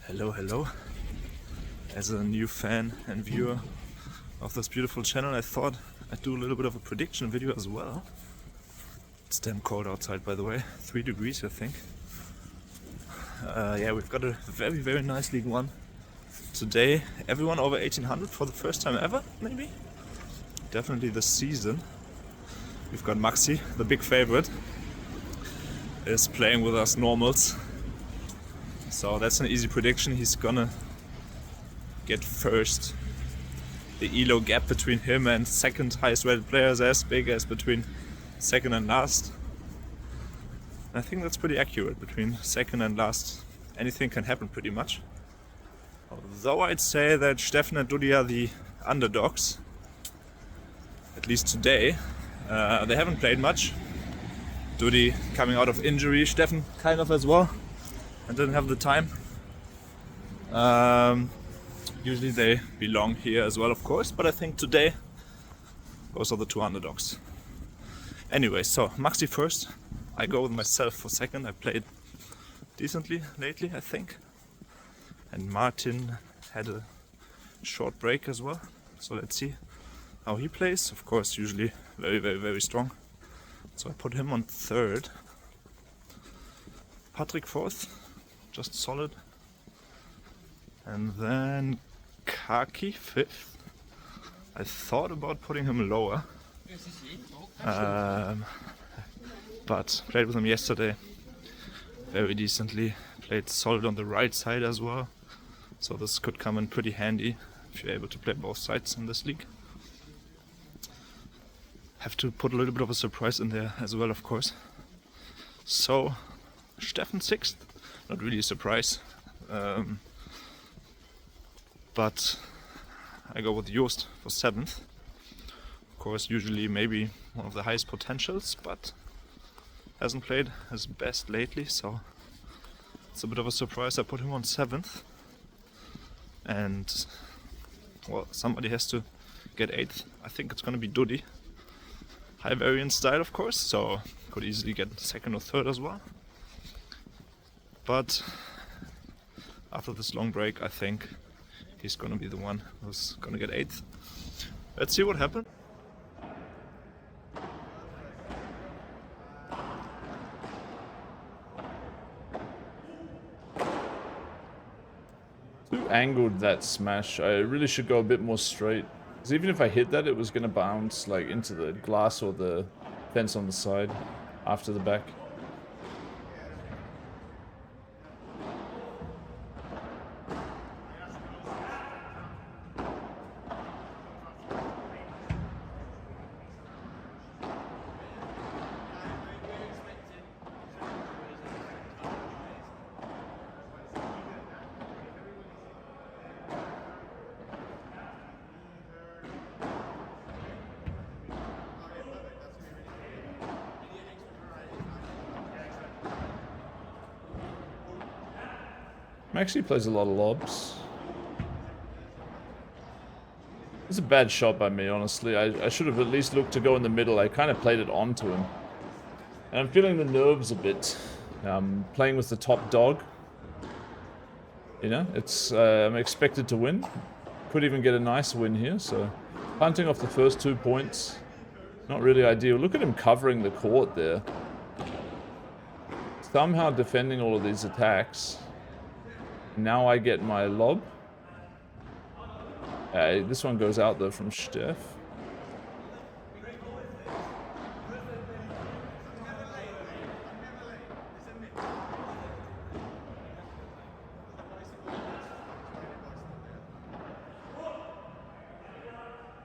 Hello, hello. As a new fan and viewer of this beautiful channel, I thought I'd do a little bit of a prediction video as well. It's damn cold outside, by the way. 3 degrees, I think. Yeah, we've got a very, very nice League One today. Everyone over 1800 for the first time ever, maybe? Definitely this season. We've got Maxi, the big favorite, is playing with us normals. So that's an easy prediction. He's gonna get first. The ELO gap between him and second highest rated player is as big as between second and last. I think that's pretty accurate. Between second and last, anything can happen pretty much. Although I'd say that Steffen and Dudi are the underdogs, at least today. They haven't played much. Dudi coming out of injury, Steffen kind of as well, and didn't have the time. Usually they belong here as well, of course, but I think today those are the two underdogs. Anyway, so Maxi first. I go with myself for second. I played decently lately, I think. And Martin had a short break as well. So let's see how he plays. Of course, usually very, very, very strong. So I put him on third. Patrick fourth, just solid. And then Kaki fifth. I thought about putting him lower. But played with him yesterday very decently. Played solid on the right side as well. So this could come in pretty handy if you're able to play both sides in this league. Have to put a little bit of a surprise in there as well, of course. So Steffen sixth, not really a surprise. But I go with Joost for seventh. Of course, usually maybe one of the highest potentials, but hasn't played his best lately, so it's a bit of a surprise. I put him on seventh. And well, somebody has to get eighth. I think it's gonna be Dudi. High variance style, of course, so could easily get second or third as well. But after this long break, I think he's gonna be the one who's gonna get eighth. Let's see what happens. Too angled that smash. I really should go a bit more straight. Because even if I hit that, it was gonna bounce like into the glass or the fence on the side after the back. Maxi plays a lot of lobs. It's a bad shot by me, honestly. I should have at least looked to go in the middle. I kind of played it onto him. And I'm feeling the nerves a bit. Playing with the top dog. You know, it's I'm expected to win. Could even get a nice win here, so punting off the first 2 points. Not really ideal. Look at him covering the court there. Somehow defending all of these attacks. Now I get my lob. This one goes out though from Steff.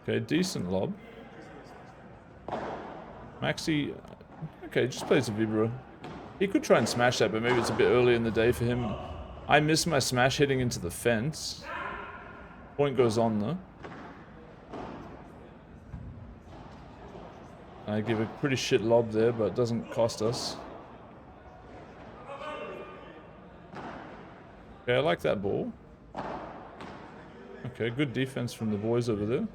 Okay, decent lob. Maxi, okay, just plays a vibro. He could try and smash that, but maybe it's a bit early in the day for him. I missed my smash hitting into the fence. Point goes on though. I give a pretty shit lob there, but it doesn't cost us. Okay, I like that ball. Okay, good defense from the boys over there.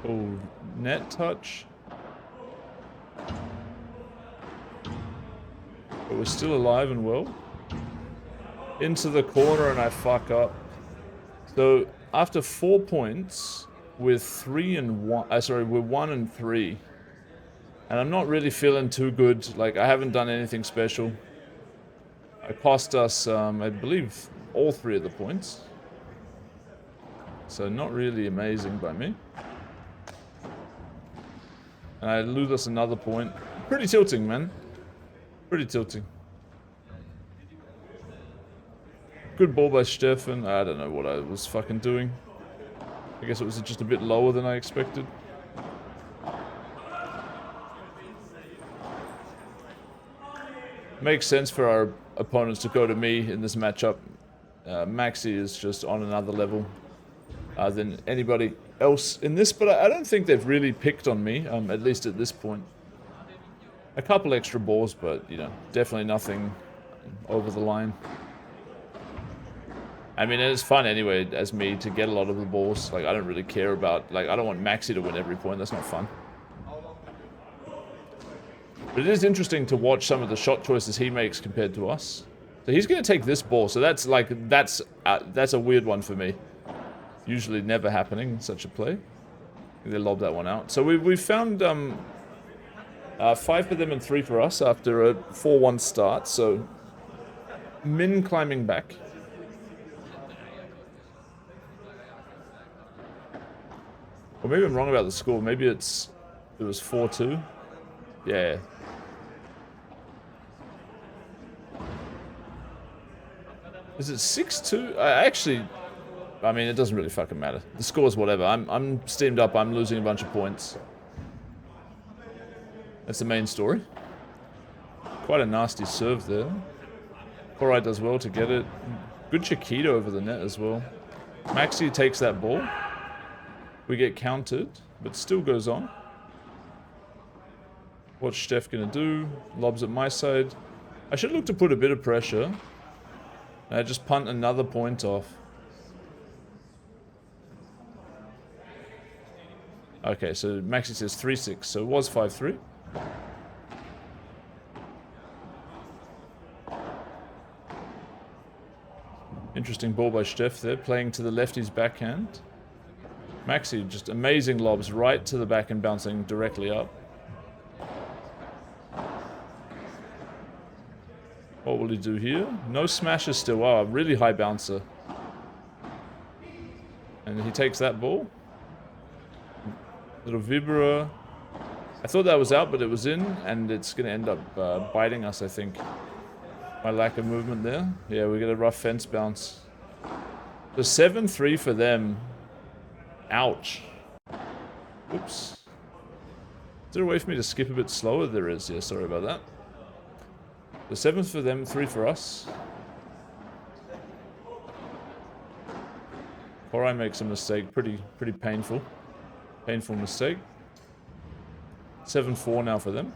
Oh, net touch. But we're still alive and well. Into the corner and I fuck up. So after 4 points, we're 3 and 1. Sorry, we're 1 and 3. And I'm not really feeling too good. Like, I haven't done anything special. It cost us, I believe, all 3 of the points. So not really amazing by me. And I lose us another point. Pretty tilting, man. Pretty tilting. Good ball by Stefan. I don't know what I was fucking doing. I guess it was just a bit lower than I expected. Makes sense for our opponents to go to me in this matchup. Maxi is just on another level than anybody else in this, but I don't think they've really picked on me, at least at this point. A couple extra balls, but, you know, definitely nothing over the line. I mean, it's fun anyway, as me, to get a lot of the balls. Like, I don't really care about, like, I don't want Maxi to win every point. That's not fun. But it is interesting to watch some of the shot choices he makes compared to us. So he's going to take this ball. So that's like, that's a weird one for me. Usually never happening in such a play. They lob that one out. So we found 5 for them and 3 for us after a 4-1 start. So Min climbing back. Or maybe I'm wrong about the score. Maybe it was 4-2. Yeah. Is it 6-2? I mean, it doesn't really fucking matter. The score's whatever. I'm steamed up. I'm losing a bunch of points. That's the main story. Quite a nasty serve there. Korai does well to get it. Good Chiquita over the net as well. Maxi takes that ball. We get countered, but still goes on. What's Steph gonna do? Lobs at my side. I should look to put a bit of pressure. And I just punt another point off. Okay, so Maxi says 3-6, so it was 5-3. Interesting ball by Steph there, playing to the lefty's backhand. Maxi, just amazing lobs right to the back and bouncing directly up. What will he do here? No smashes still. Wow, a really high bouncer. And he takes that ball. Little vibra. I thought that was out, but it was in, and it's going to end up biting us, I think. My lack of movement there. Yeah, we get a rough fence bounce. The 7-3 for them. Ouch. Oops. Is there a way for me to skip a bit slower? There is, yeah, sorry about that. The 7th for them, 3 for us. Korai makes a mistake, pretty painful. Painful mistake. 7-4 now for them.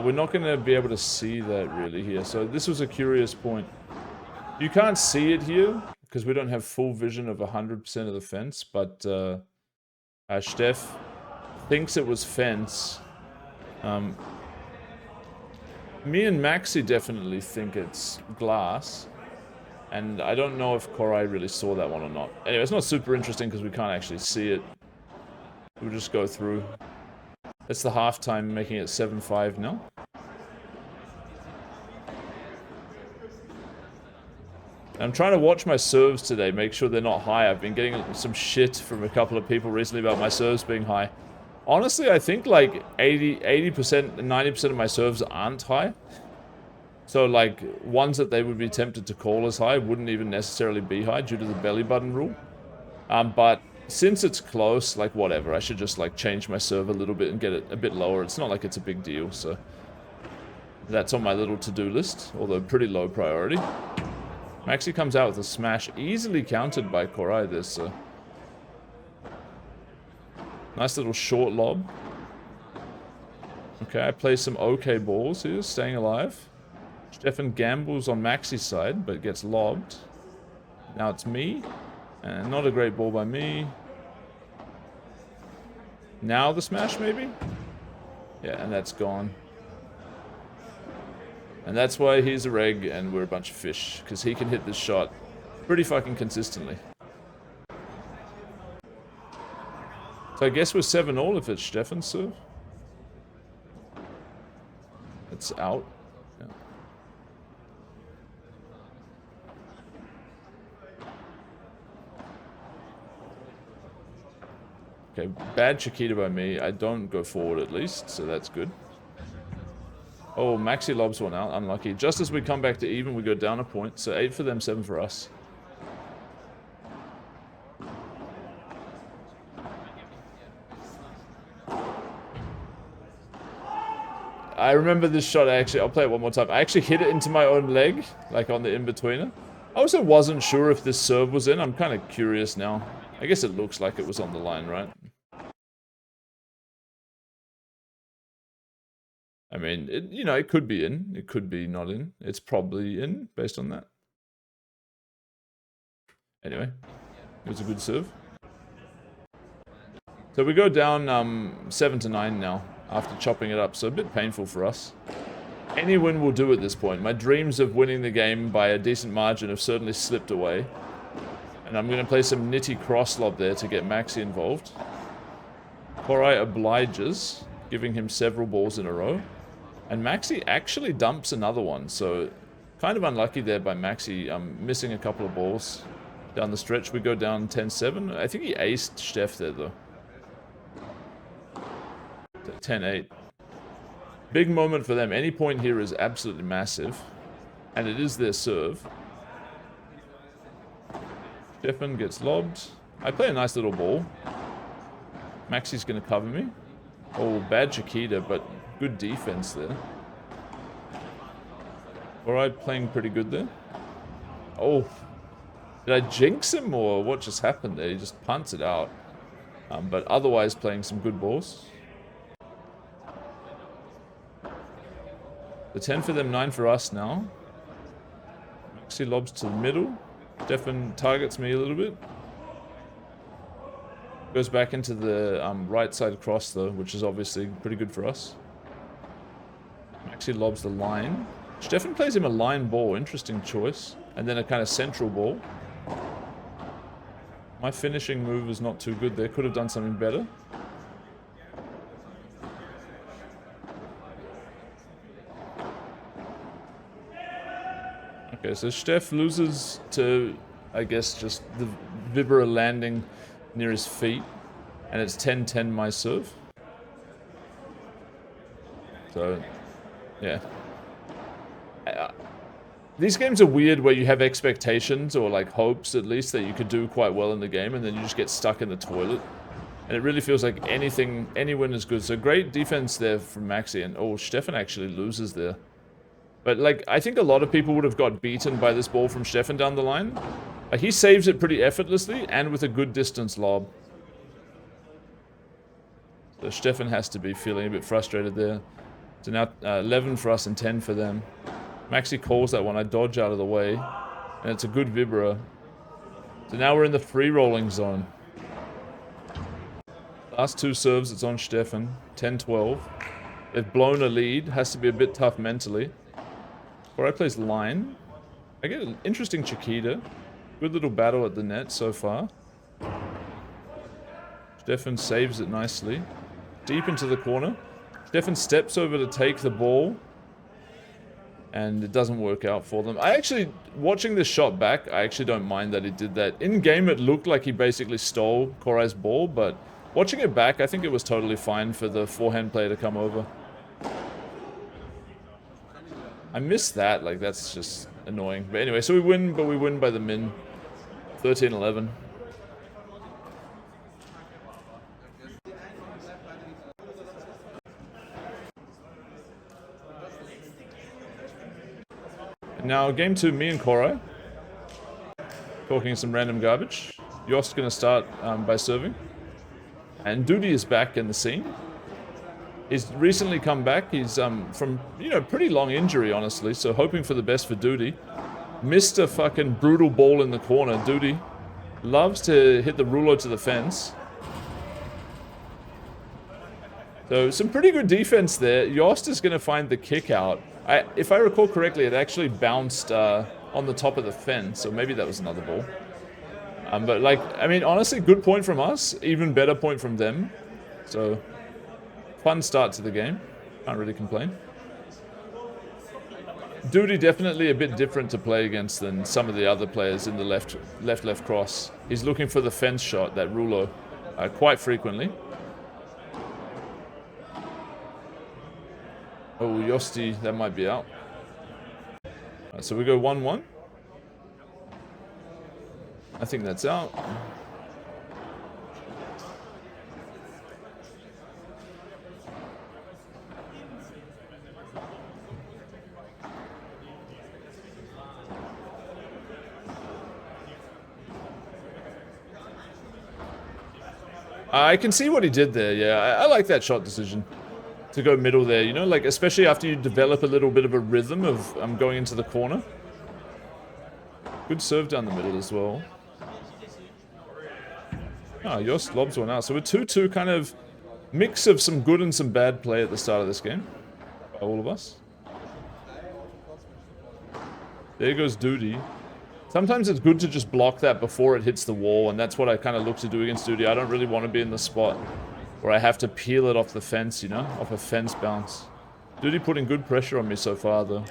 We're not going to be able to see that really here. So this was a curious point. You can't see it here because we don't have full vision of 100% of the fence. But Steph thinks it was fence. Me and Maxi definitely think it's glass. And I don't know if Korai really saw that one or not. Anyway, it's not super interesting because we can't actually see it. We'll just go through. That's the halftime, making it 7-5 now. I'm trying to watch my serves today, make sure they're not high. I've been getting some shit from a couple of people recently about my serves being high. Honestly, I think like 80%, 90% of my serves aren't high. So like ones that they would be tempted to call as high wouldn't even necessarily be high due to the belly button rule. But since it's close, like whatever, I should just like change my serve a little bit and get it a bit lower. It's not like it's a big deal, so that's on my little to-do list, although pretty low priority. Maxi comes out with a smash, easily countered by Korai this, so. Nice little short lob. Okay, I play some okay balls here, staying alive. Stefan gambles on Maxi's side, but gets lobbed. Now it's me. And not a great ball by me. Now the smash, maybe? Yeah, and that's gone. And that's why he's a reg and we're a bunch of fish, because he can hit this shot pretty fucking consistently. So I guess we're 7-all if it's Stefan's serve. It's out. Yeah. Okay, bad Chiquita by me. I don't go forward at least, so that's good. Oh, Maxi lobs one out. Unlucky. Just as we come back to even, we go down a point. So 8 for them, 7 for us. I remember this shot, I'll play it one more time. I actually hit it into my own leg, like on the in-betweener. I also wasn't sure if this serve was in. I'm kind of curious now. I guess it looks like it was on the line, right? I mean, it could be in. It could be not in. It's probably in, based on that. Anyway, it was a good serve. So we go down 7-9 now, after chopping it up. So a bit painful for us. Any win will do at this point. My dreams of winning the game by a decent margin have certainly slipped away. And I'm going to play some nitty cross lob there to get Maxi involved. Korai obliges, giving him several balls in a row. And Maxi actually dumps another one, so kind of unlucky there by Maxi, missing a couple of balls down the stretch. We go down 10-7. I think he aced Steph there, though. 10-8. Big moment for them. Any point here is absolutely massive. And it is their serve. Stefan gets lobbed. I play a nice little ball. Maxi's going to cover me. Oh, bad Chiquita, but good defense there. Alright, playing pretty good there. Oh, did I jinx him or what just happened there? He just punts it out. But otherwise playing some good balls. The 10 for them, 9 for us now. Maxi lobs to the middle. Stefan targets me a little bit. Goes back into the right side cross though, which is obviously pretty good for us. Maxi lobs the line. Stefan plays him a line ball, interesting choice. And then a kind of central ball. My finishing move is not too good there, could have done something better. Okay, so Steph loses to, I guess, just the Vibra landing near his feet. And it's 10-10 my serve. So, yeah. These games are weird where you have expectations, or like hopes at least, that you could do quite well in the game, and then you just get stuck in the toilet. And it really feels like any win is good. So great defense there from Maxi, and oh, Stefan actually loses there. But like, I think a lot of people would have got beaten by this ball from Stefan down the line. He saves it pretty effortlessly, and with a good distance lob. So Stefan has to be feeling a bit frustrated there. So now 11 for us and 10 for them. Maxi calls that one, I dodge out of the way. And it's a good vibra. So now we're in the free rolling zone. Last two serves, it's on Stefan. 10-12. They've blown a lead, has to be a bit tough mentally. Korai plays line. I get an interesting Chiquita. Good little battle at the net so far. Stefan saves it nicely. Deep into the corner. Stefan steps over to take the ball. And it doesn't work out for them. Watching this shot back, I actually don't mind that he did that. In game, it looked like he basically stole Korai's ball, but watching it back, I think it was totally fine for the forehand player to come over. I missed that, like that's just annoying. But anyway, so we win, but we win by the min. 13-11. Now, game 2, me and Korai. Talking some random garbage. Yoss gonna start by serving. And Duty is back in the scene. He's recently come back. He's from, pretty long injury, honestly. So hoping for the best for Duty. Missed a fucking brutal ball in the corner. Duty loves to hit the rulo to the fence. So some pretty good defense there. Yost is going to find the kick out. If I recall correctly, it actually bounced on the top of the fence, or maybe that was another ball. But like, I mean, honestly, good point from us. Even better point from them. So, fun start to the game. Can't really complain. Duty definitely a bit different to play against than some of the other players in the left cross. He's looking for the fence shot, that rulo, quite frequently. Oh, Yosti, that might be out. So we go 1-1. I think that's out. I can see what he did there, yeah. I like that shot decision. To go middle there, you know, like especially after you develop a little bit of a rhythm of going into the corner. Good serve down the middle as well. Ah, Yost lobs one out. So we're 2-2, kind of mix of some good and some bad play at the start of this game. By all of us. There goes Duty. Sometimes it's good to just block that before it hits the wall, and that's what I kind of look to do against Duty. I don't really want to be in the spot where I have to peel it off the fence, you know? Off a fence bounce. Duty putting good pressure on me so far, though.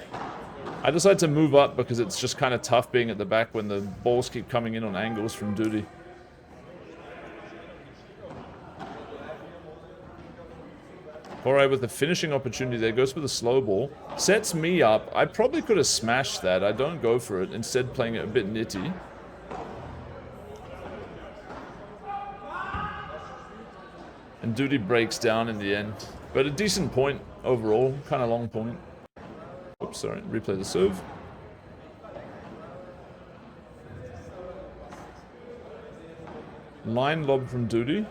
I decided to move up because it's just kind of tough being at the back when the balls keep coming in on angles from Duty. Alright, with the finishing opportunity there, goes for the slow ball. Sets me up. I probably could have smashed that. I don't go for it. Instead, playing it a bit nitty. And Duty breaks down in the end. But a decent point overall. Kind of long point. Oops, sorry. Replay the serve. Line lob from Duty.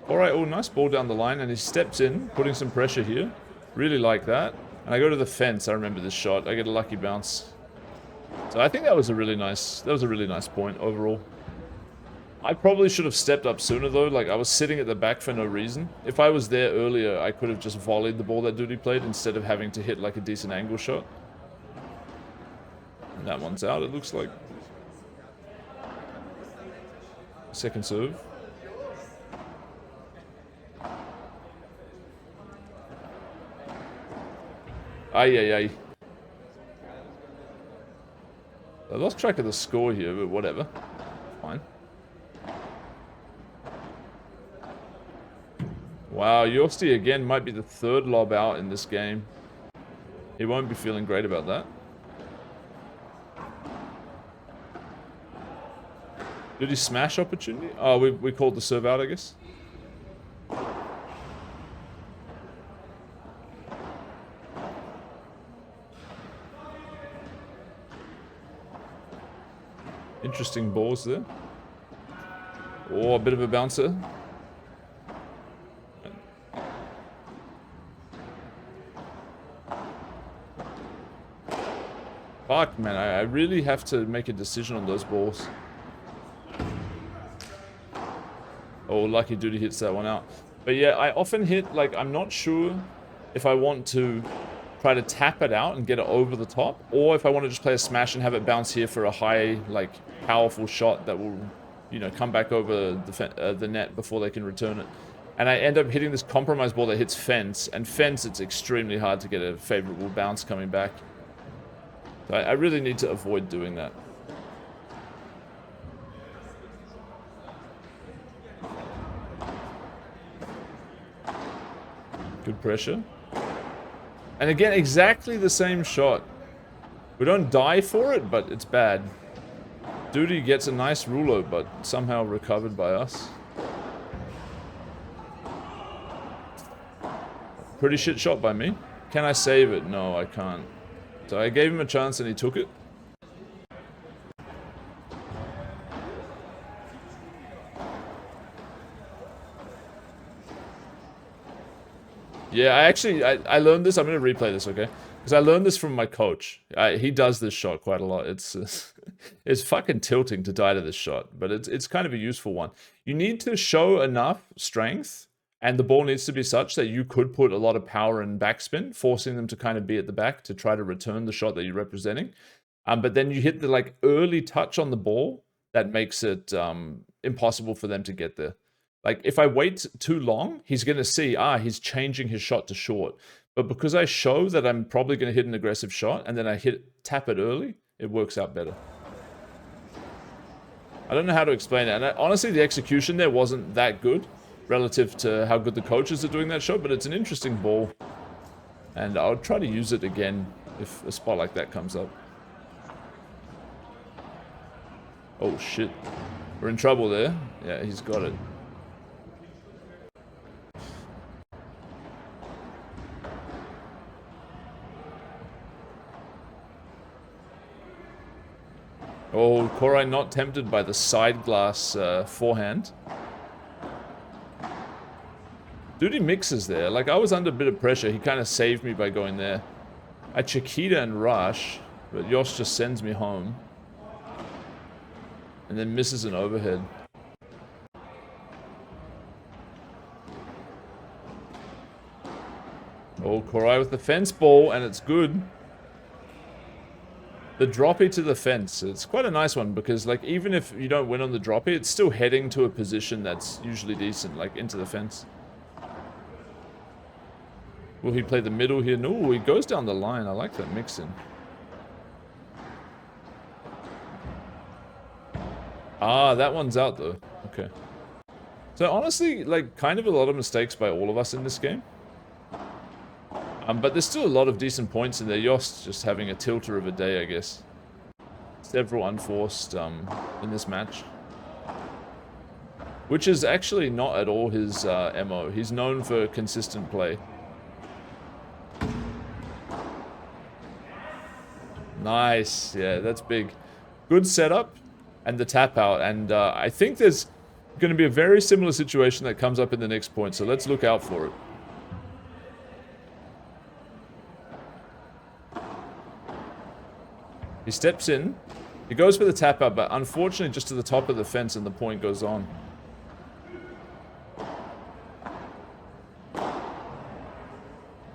Alright, oh, nice ball down the line. And he steps in, putting some pressure here. Really like that. And I go to the fence. I remember this shot. I get a lucky bounce. So I think that was a really nice point overall. I probably should have stepped up sooner though, like I was sitting at the back for no reason. If I was there earlier, I could have just volleyed the ball that Duty played instead of having to hit like a decent angle shot. And that one's out, it looks like. Second serve. Ay. I lost track of the score here, but whatever. Fine. Wow, Yosti again might be the third lob out in this game. He won't be feeling great about that. Did he smash opportunity? Oh, we called the serve out, I guess. Interesting balls there. Oh, a bit of a bouncer. Fuck, man, I really have to make a decision on those balls. Oh, lucky Duty hits that one out. But yeah, I often hit, like, I'm not sure if I want to try to tap it out and get it over the top, or if I want to just play a smash and have it bounce here for a high, like, powerful shot that will, you know, come back over the net before they can return it. And I end up hitting this compromise ball that hits fence, and fence, it's extremely hard to get a favorable bounce coming back. So I really need to avoid doing that. Good pressure. And again, exactly the same shot. We don't die for it, but it's bad. Duty gets a nice rulo, but somehow recovered by us. Pretty shit shot by me. Can I save it? No, I can't. So I gave him a chance and he took it. Yeah, I learned this. I'm going to replay this, okay? Because I learned this from my coach. He does this shot quite a lot. It's it's fucking tilting to die to this shot, but it's kind of a useful one. You need to show enough strength And the ball needs to be such that you could put a lot of power and backspin, forcing them to kind of be at the back to try to return the shot that you're representing. But then you hit the like early touch on the ball that makes it impossible for them to get there. Like if I wait too long, he's going to see, he's changing his shot to short. But because I show that I'm probably going to hit an aggressive shot and then I tap it early, it works out better. I don't know how to explain it. And honestly, the execution there wasn't that good relative to how good the coaches are doing that shot, but it's an interesting ball. And I'll try to use it again if a spot like that comes up. Oh shit. We're in trouble there. Yeah, he's got it. Oh, Korai not tempted by the side glass forehand. Dude, he mixes there. Like, I was under a bit of pressure. He kind of saved me by going there. I Chiquita and rush, but Yosh just sends me home. And then misses an overhead. Oh, Korai with the fence ball, and it's good. The droppy to the fence. It's quite a nice one because, like, even if you don't win on the droppy, it's still heading to a position that's usually decent, like into the fence. Will he play the middle here? No, he goes down the line. I like that mix-in. Ah, that one's out though. Okay. So honestly, like, kind of a lot of mistakes by all of us in this game. But there's still a lot of decent points in there. Yost just having a tilter of a day, I guess. Several unforced in this match. Which is actually not at all his MO. He's known for consistent play. Nice. Yeah, that's big. Good setup and the tap out. And I think there's going to be a very similar situation that comes up in the next point. So let's look out for it. He steps in. He goes for the tap out, but unfortunately just to the top of the fence and the point goes on.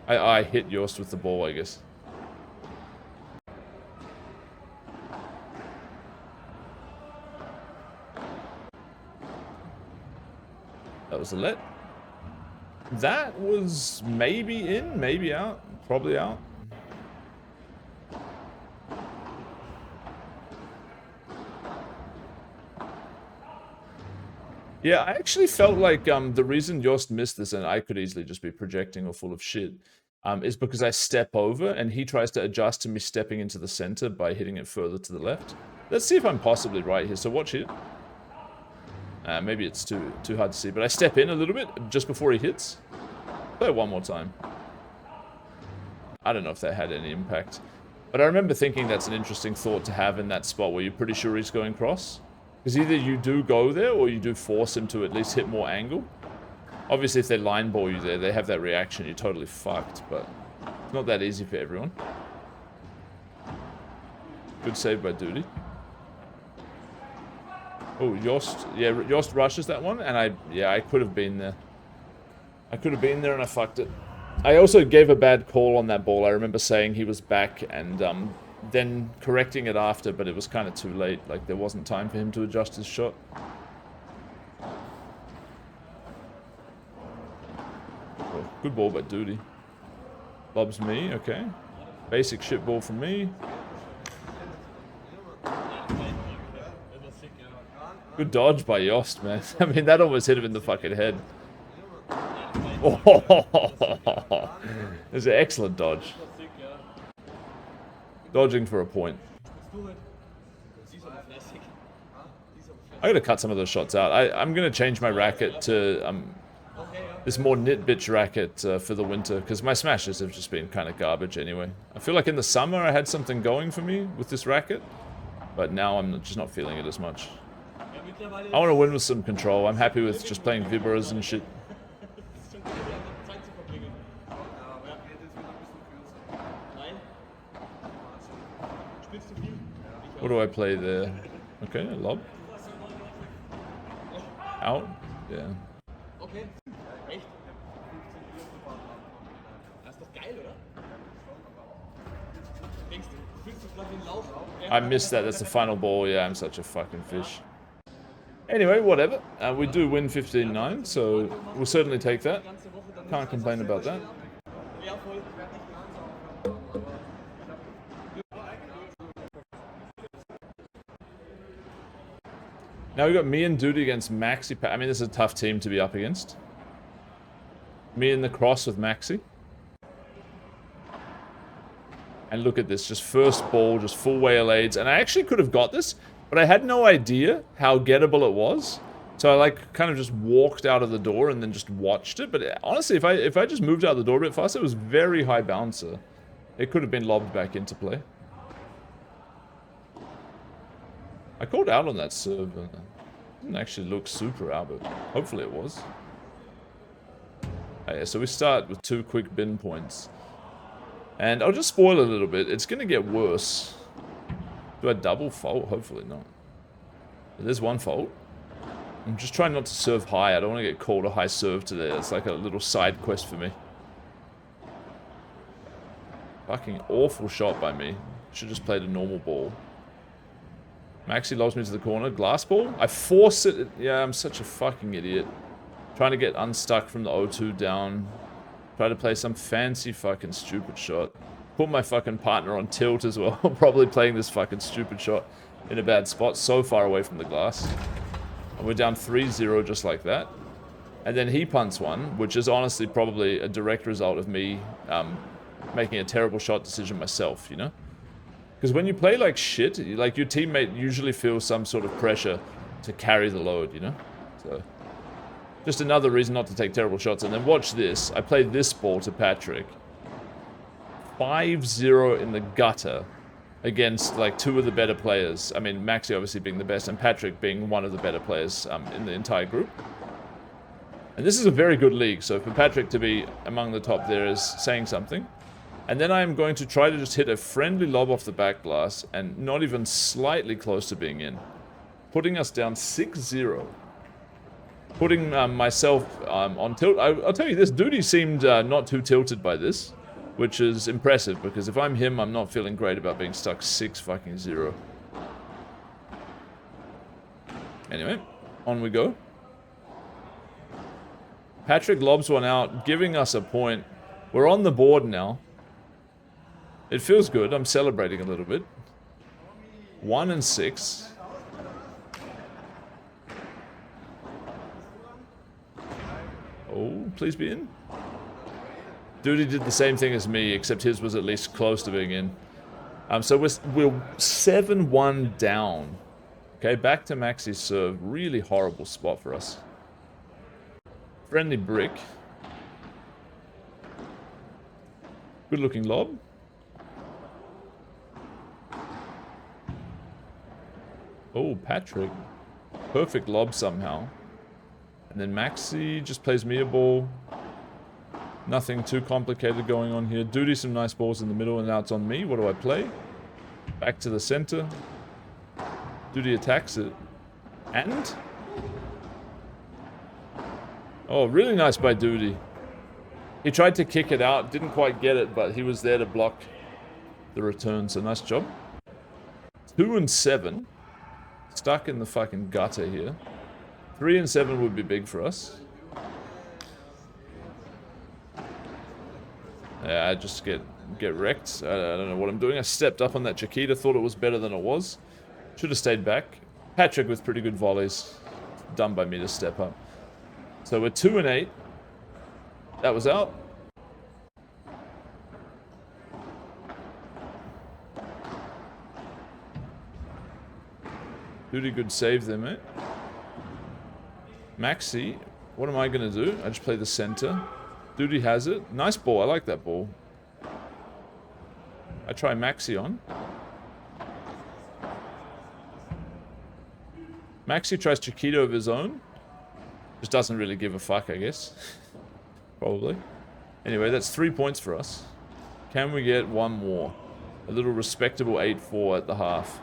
I hit Yost with the ball, I guess. That was a let. That was maybe in, maybe out. Probably out. Yeah, I actually felt like the reason Yost missed this, and I could easily just be projecting or full of shit, is because I step over and he tries to adjust to me stepping into the center by hitting it further to the left. Let's see if I'm possibly right here. So watch here. Maybe it's too hard to see, but I step in a little bit just before he hits. Play it one more time. I don't know if that had any impact. But I remember thinking that's an interesting thought to have in that spot where you're pretty sure he's going cross. Because either you do go there or you do force him to at least hit more angle. Obviously, if they line ball you there, they have that reaction, you're totally fucked. But it's not that easy for everyone. Good save by Duty. Oh, Yost. Yeah, Yost rushes that one. And I could have been there. I could have been there and I fucked it. I also gave a bad call on that ball. I remember saying he was back and then correcting it after, but it was kind of too late. Like, there wasn't time for him to adjust his shot. Oh, good ball by Duty. Lobs me, okay. Basic shit ball from me. Good dodge by Yost, man. I mean, that almost hit him in the fucking head. Oh, it's an excellent dodge. Dodging for a point. I gotta cut some of those shots out. I'm gonna change my racket to this more knit bitch racket for the winter, because my smashes have just been kind of garbage anyway. I feel like in the summer I had something going for me with this racket, but now I'm just not feeling it as much. I want to win with some control. I'm happy with just playing Vibras and shit. What do I play there? Okay, lob. Out? Yeah. I missed that. That's the final ball. Yeah, I'm such a fucking fish. Anyway, whatever. We do win 15-9, so we'll certainly take that. Can't complain about that. Now we've got me and Duty against Maxi. I mean, this is a tough team to be up against. Me in the cross with Maxi. And look at this, just first ball, just full whale aids. And I actually could have got this, but I had no idea how gettable it was. So I like kind of just walked out of the door and then just watched it. But honestly, if I just moved out the door a bit faster, it was very high bouncer. It could have been lobbed back into play. I called out on that serve. It didn't actually look super out, but hopefully it was. Yeah, so we start with 2 quick bin points. And I'll just spoil a little bit. It's going to get worse. Do I double fault? Hopefully not. There's one fault. I'm just trying not to serve high. I don't want to get called a high serve today. It's like a little side quest for me. Fucking awful shot by me. Should just played a normal ball. Maxi lobs me to the corner. Glass ball? I force it. Yeah, I'm such a fucking idiot. Trying to get unstuck from the 0-2 down. Try to play some fancy fucking stupid shot. Put my fucking partner on tilt as well. Probably playing this fucking stupid shot in a bad spot. So far away from the glass. And we're down 3-0 just like that. And then he punts one, which is honestly probably a direct result of me making a terrible shot decision myself, you know? Because when you play like shit, like your teammate usually feels some sort of pressure to carry the load, you know? So, just another reason not to take terrible shots. And then watch this. I played this ball to Patrick. 5-0 in the gutter against like 2 of the better players. I mean, Maxi obviously being the best and Patrick being one of the better players in the entire group. And this is a very good league, so for Patrick to be among the top there is saying something. And then I am going to try to just hit a friendly lob off the back glass and not even slightly close to being in. Putting us down 6-0. Putting myself on tilt. I'll tell you this, Duty seemed not too tilted by this, which is impressive because if I'm him, I'm not feeling great about being stuck 6-0. Anyway, on we go. Patrick lobs one out, giving us a point. We're on the board now. It feels good. I'm celebrating a little bit. 1-6. Oh, please be in. Duty did the same thing as me, except his was at least close to being in. So we're 7-1 down. Okay, back to Maxi's serve. Really horrible spot for us. Friendly brick. Good looking lob. Oh, Patrick. Perfect lob somehow. And then Maxi just plays me a ball. Nothing too complicated going on here. Duty some nice balls in the middle and now it's on me. What do I play? Back to the center. Duty attacks it. And? Oh, really nice by Duty. He tried to kick it out. Didn't quite get it, but he was there to block the return. So nice job. 2-7. Stuck in the fucking gutter here. 3-7 would be big for us. Yeah, I just get wrecked. I don't know what I'm doing. I stepped up on that Chiquita, thought it was better than it was. Should have stayed back. Patrick with pretty good volleys. Done by me to step up. So we're 2-8. That was out. Duty good save there, mate. Maxi, what am I going to do? I just play the center. Duty has it. Nice ball. I like that ball. I try Maxi on. Maxi tries Chiquita of his own. Just doesn't really give a fuck, I guess. Probably. Anyway, that's 3 points for us. Can we get one more? A little respectable 8-4 at the half.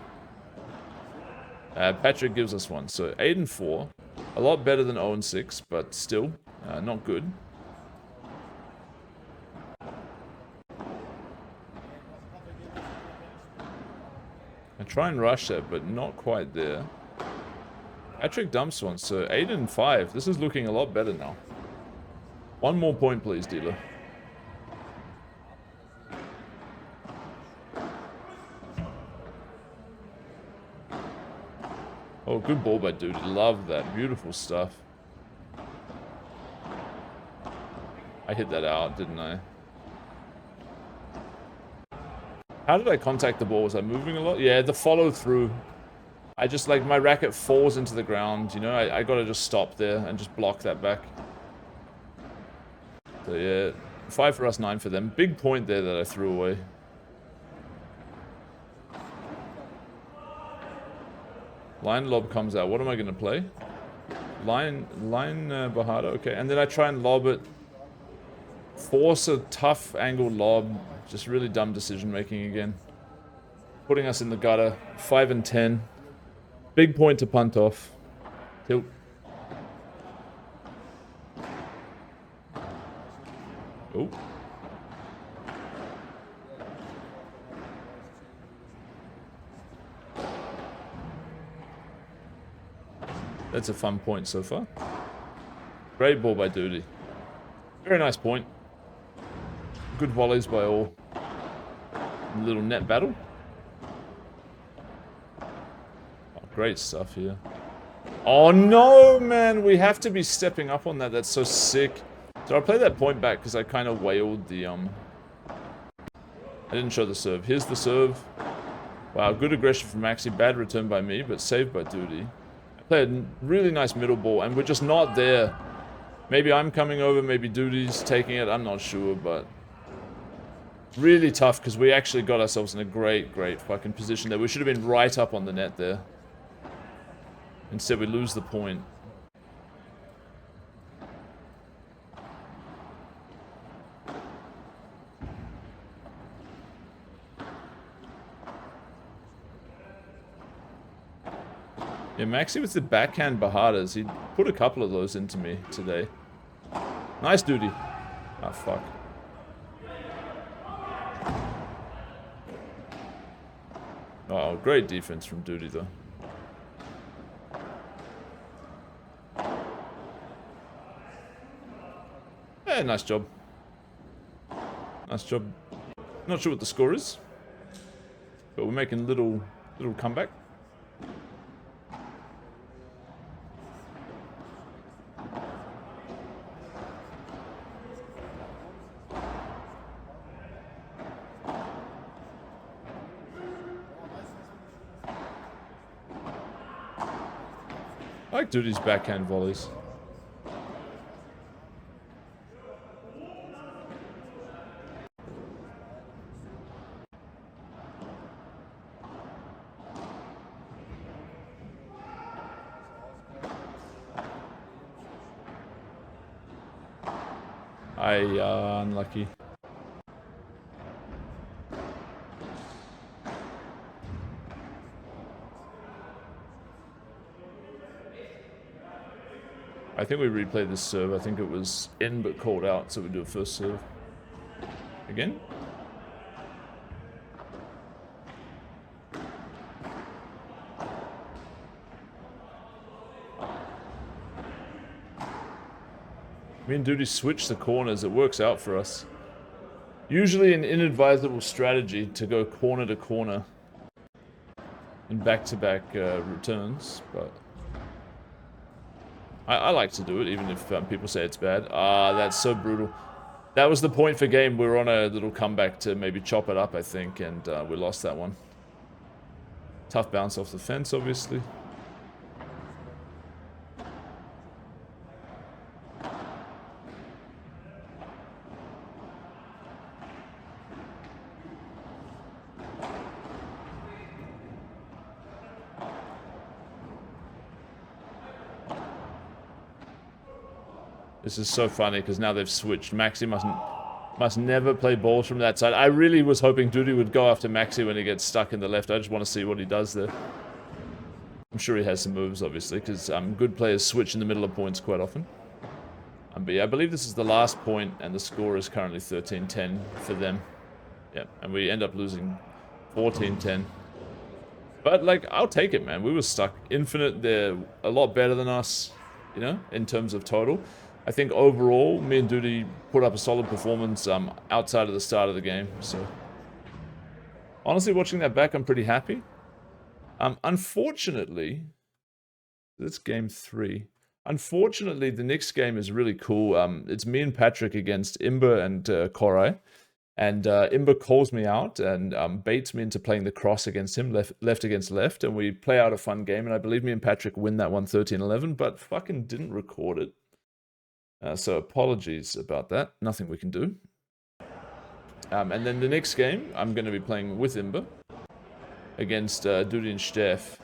Patrick gives us one. So 8-4. A lot better than 0-6, but still not good. Try and rush that, but not quite there. Hat-trick dumps one, so 8 and 5. This is looking a lot better now. One more point, please, dealer. Oh, good ball by Duty. Love that. Beautiful stuff. I hit that out, didn't I? How did I contact the ball? Was I moving a lot? Yeah, the follow through. I just, like, my racket falls into the ground, you know? I gotta just stop there and just block that back. So, yeah. 5 for us, 9 for them. Big point there that I threw away. Line lob comes out. What am I gonna play? Line Bahada. Okay, and then I try and lob it. Force a tough angle lob. Just really dumb decision making again. Putting us in the gutter. 5 and 10. Big point to punt off. Tilt. Oh. That's a fun point so far. Great ball by Duty. Very nice point. Good volleys by all. Little net battle. Oh, great stuff here. Oh no, man! We have to be stepping up on that. That's so sick. So I'll play that point back because I kind of wailed the I didn't show the serve. Here's the serve. Wow, good aggression from Maxi. Bad return by me, but saved by Duty. I played a really nice middle ball, and we're just not there. Maybe I'm coming over, maybe Duty's taking it. I'm not sure, but really tough because we actually got ourselves in a great fucking position there. We should have been right up on the net there. Instead, we lose the point. Yeah, Maxi with the backhand bahadas. He put a couple of those into me today. Nice Duty. Ah, fuck. Oh, great defense from Duty, though. Yeah, nice job. Nice job. Not sure what the score is, but we're making little comeback. I like Duty's backhand volleys. Unlucky. I think we replayed this serve. I think it was in but called out, so we do a first serve. Again? Me and Duty switch the corners. It works out for us. Usually an inadvisable strategy to go corner to corner in back-to-back returns, but I like to do it, even if people say it's bad. Ah, that's so brutal. That was the point for game. We were on a little comeback to maybe chop it up, I think, and we lost that one. Tough bounce off the fence, obviously. This is so funny because now they've switched. Maxi must never play balls from that side. I really was hoping Duty would go after Maxi when he gets stuck in the left. I just want to see what he does there. I'm sure he has some moves, obviously, because good players switch in the middle of points quite often. But yeah, I believe this is the last point, and the score is currently 13-10 for them. Yeah, and we end up losing 14-10. But, like, I'll take it, man. We were stuck. Infinite, they're a lot better than us, you know, in terms of total. I think overall, me and Duty put up a solid performance outside of the start of the game. So, honestly, watching that back, I'm pretty happy. Unfortunately, that's game 3. Unfortunately, the next game is really cool. It's me and Patrick against Imber and Korai. And Imber calls me out and baits me into playing the cross against him, left against left. And we play out a fun game. And I believe me and Patrick win that one 13-11, but fucking didn't record it. So apologies about that. Nothing we can do. And then the next game, I'm going to be playing with Imber against Duty and Steph.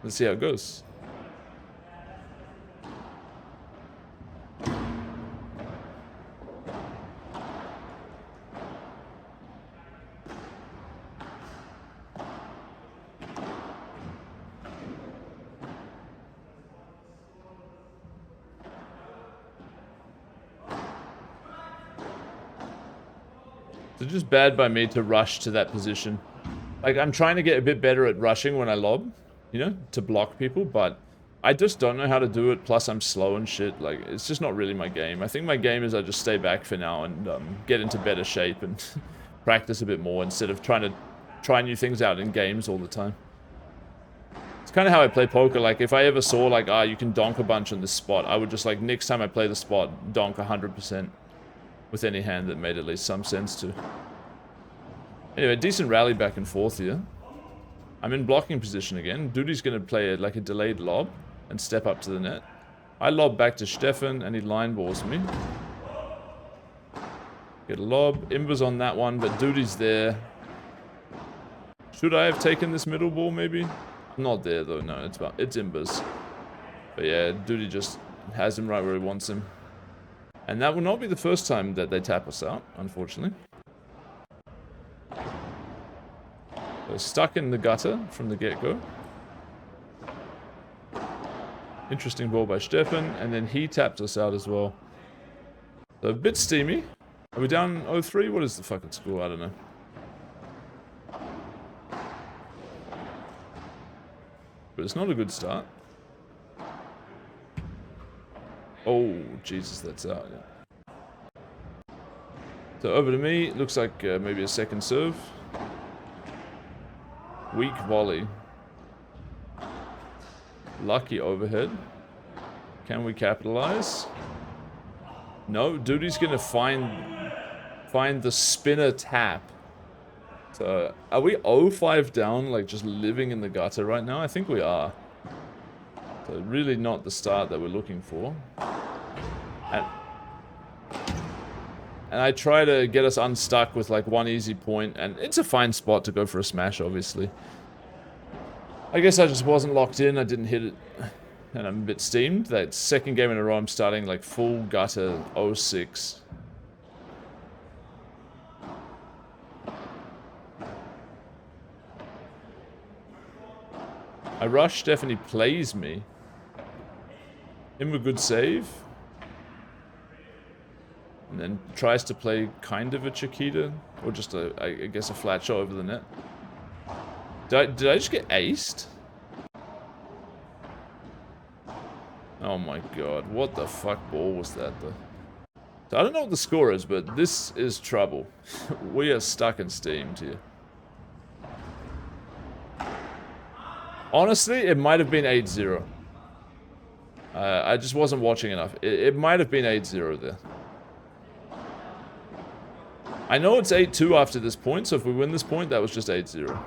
Let's see how it goes. So just bad by me to rush to that position. Like, I'm trying to get a bit better at rushing when I lob, you know, to block people, but I just don't know how to do it, plus I'm slow and shit. Like, it's just not really my game. I think my game is I just stay back for now and get into better shape and practice a bit more instead of trying to try new things out in games all the time. It's kind of how I play poker. Like, if I ever saw, like, you can donk a bunch on this spot, I would just, like, next time I play the spot, donk 100%. With any hand that made at least some sense to. Anyway, decent rally back and forth here. I'm in blocking position again. Duty's going to play like a delayed lob and step up to the net. I lob back to Stefan and he line balls me. Get a lob. Imber's on that one, but Duty's there. Should I have taken this middle ball maybe? I'm not there though, no, it's Imber's. But yeah, Duty just has him right where he wants him. And that will not be the first time that they tap us out, unfortunately. We're stuck in the gutter from the get-go. Interesting ball by Stefan, and then he tapped us out as well. So a bit steamy. Are we down 0-3? What is the fucking score? I don't know. But it's not a good start. Oh, Jesus, that's out, yeah. So over to me. Looks like maybe a second serve. Weak volley. Lucky overhead. Can we capitalize? No, Duty's going to find the spinner tap. So, are we 0-5 down, like just living in the gutter right now? I think we are. So really not the start that we're looking for. And I try to get us unstuck with like one easy point, and it's a fine spot to go for a smash, obviously. I guess I just wasn't locked in, I didn't hit it, and I'm a bit steamed. That second game in a row I'm starting like full gutter 0-6. I rush, Stephanie plays me. Him a good save. And then tries to play kind of a Chiquita. Or just a, I guess a flat shot over the net. Did I just get aced? Oh my god, what the fuck ball was that though? So I don't know what the score is, but this is trouble. We are stuck and steamed here. Honestly, it might have been 8-0. I just wasn't watching enough. It might have been 8-0 there. I know it's 8-2 after this point, so if we win this point, that was just 8-0.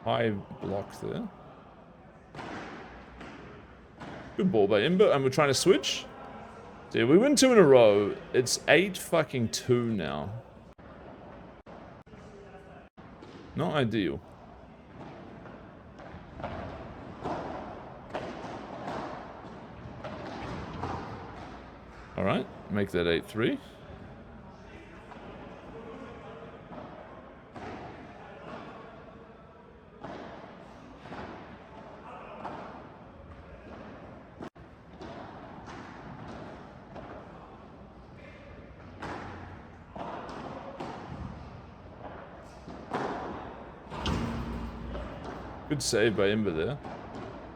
High block there. Good ball by Imber, and we're trying to switch. So yeah, we win 2 in a row. It's 8-2 now. Not ideal. Alright, make that 8-3. Good save by Imber there.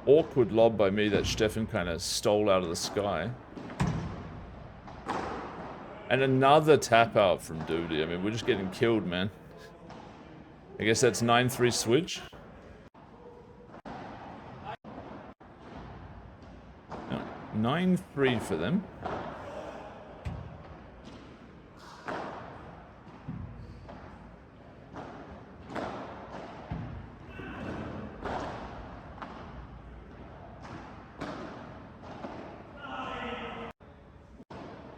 Awkward lob by me that Stefan kind of stole out of the sky. And another tap out from Gaudi. I mean, we're just getting killed, man. I guess that's 9-3 switch. No, 9-3 for them.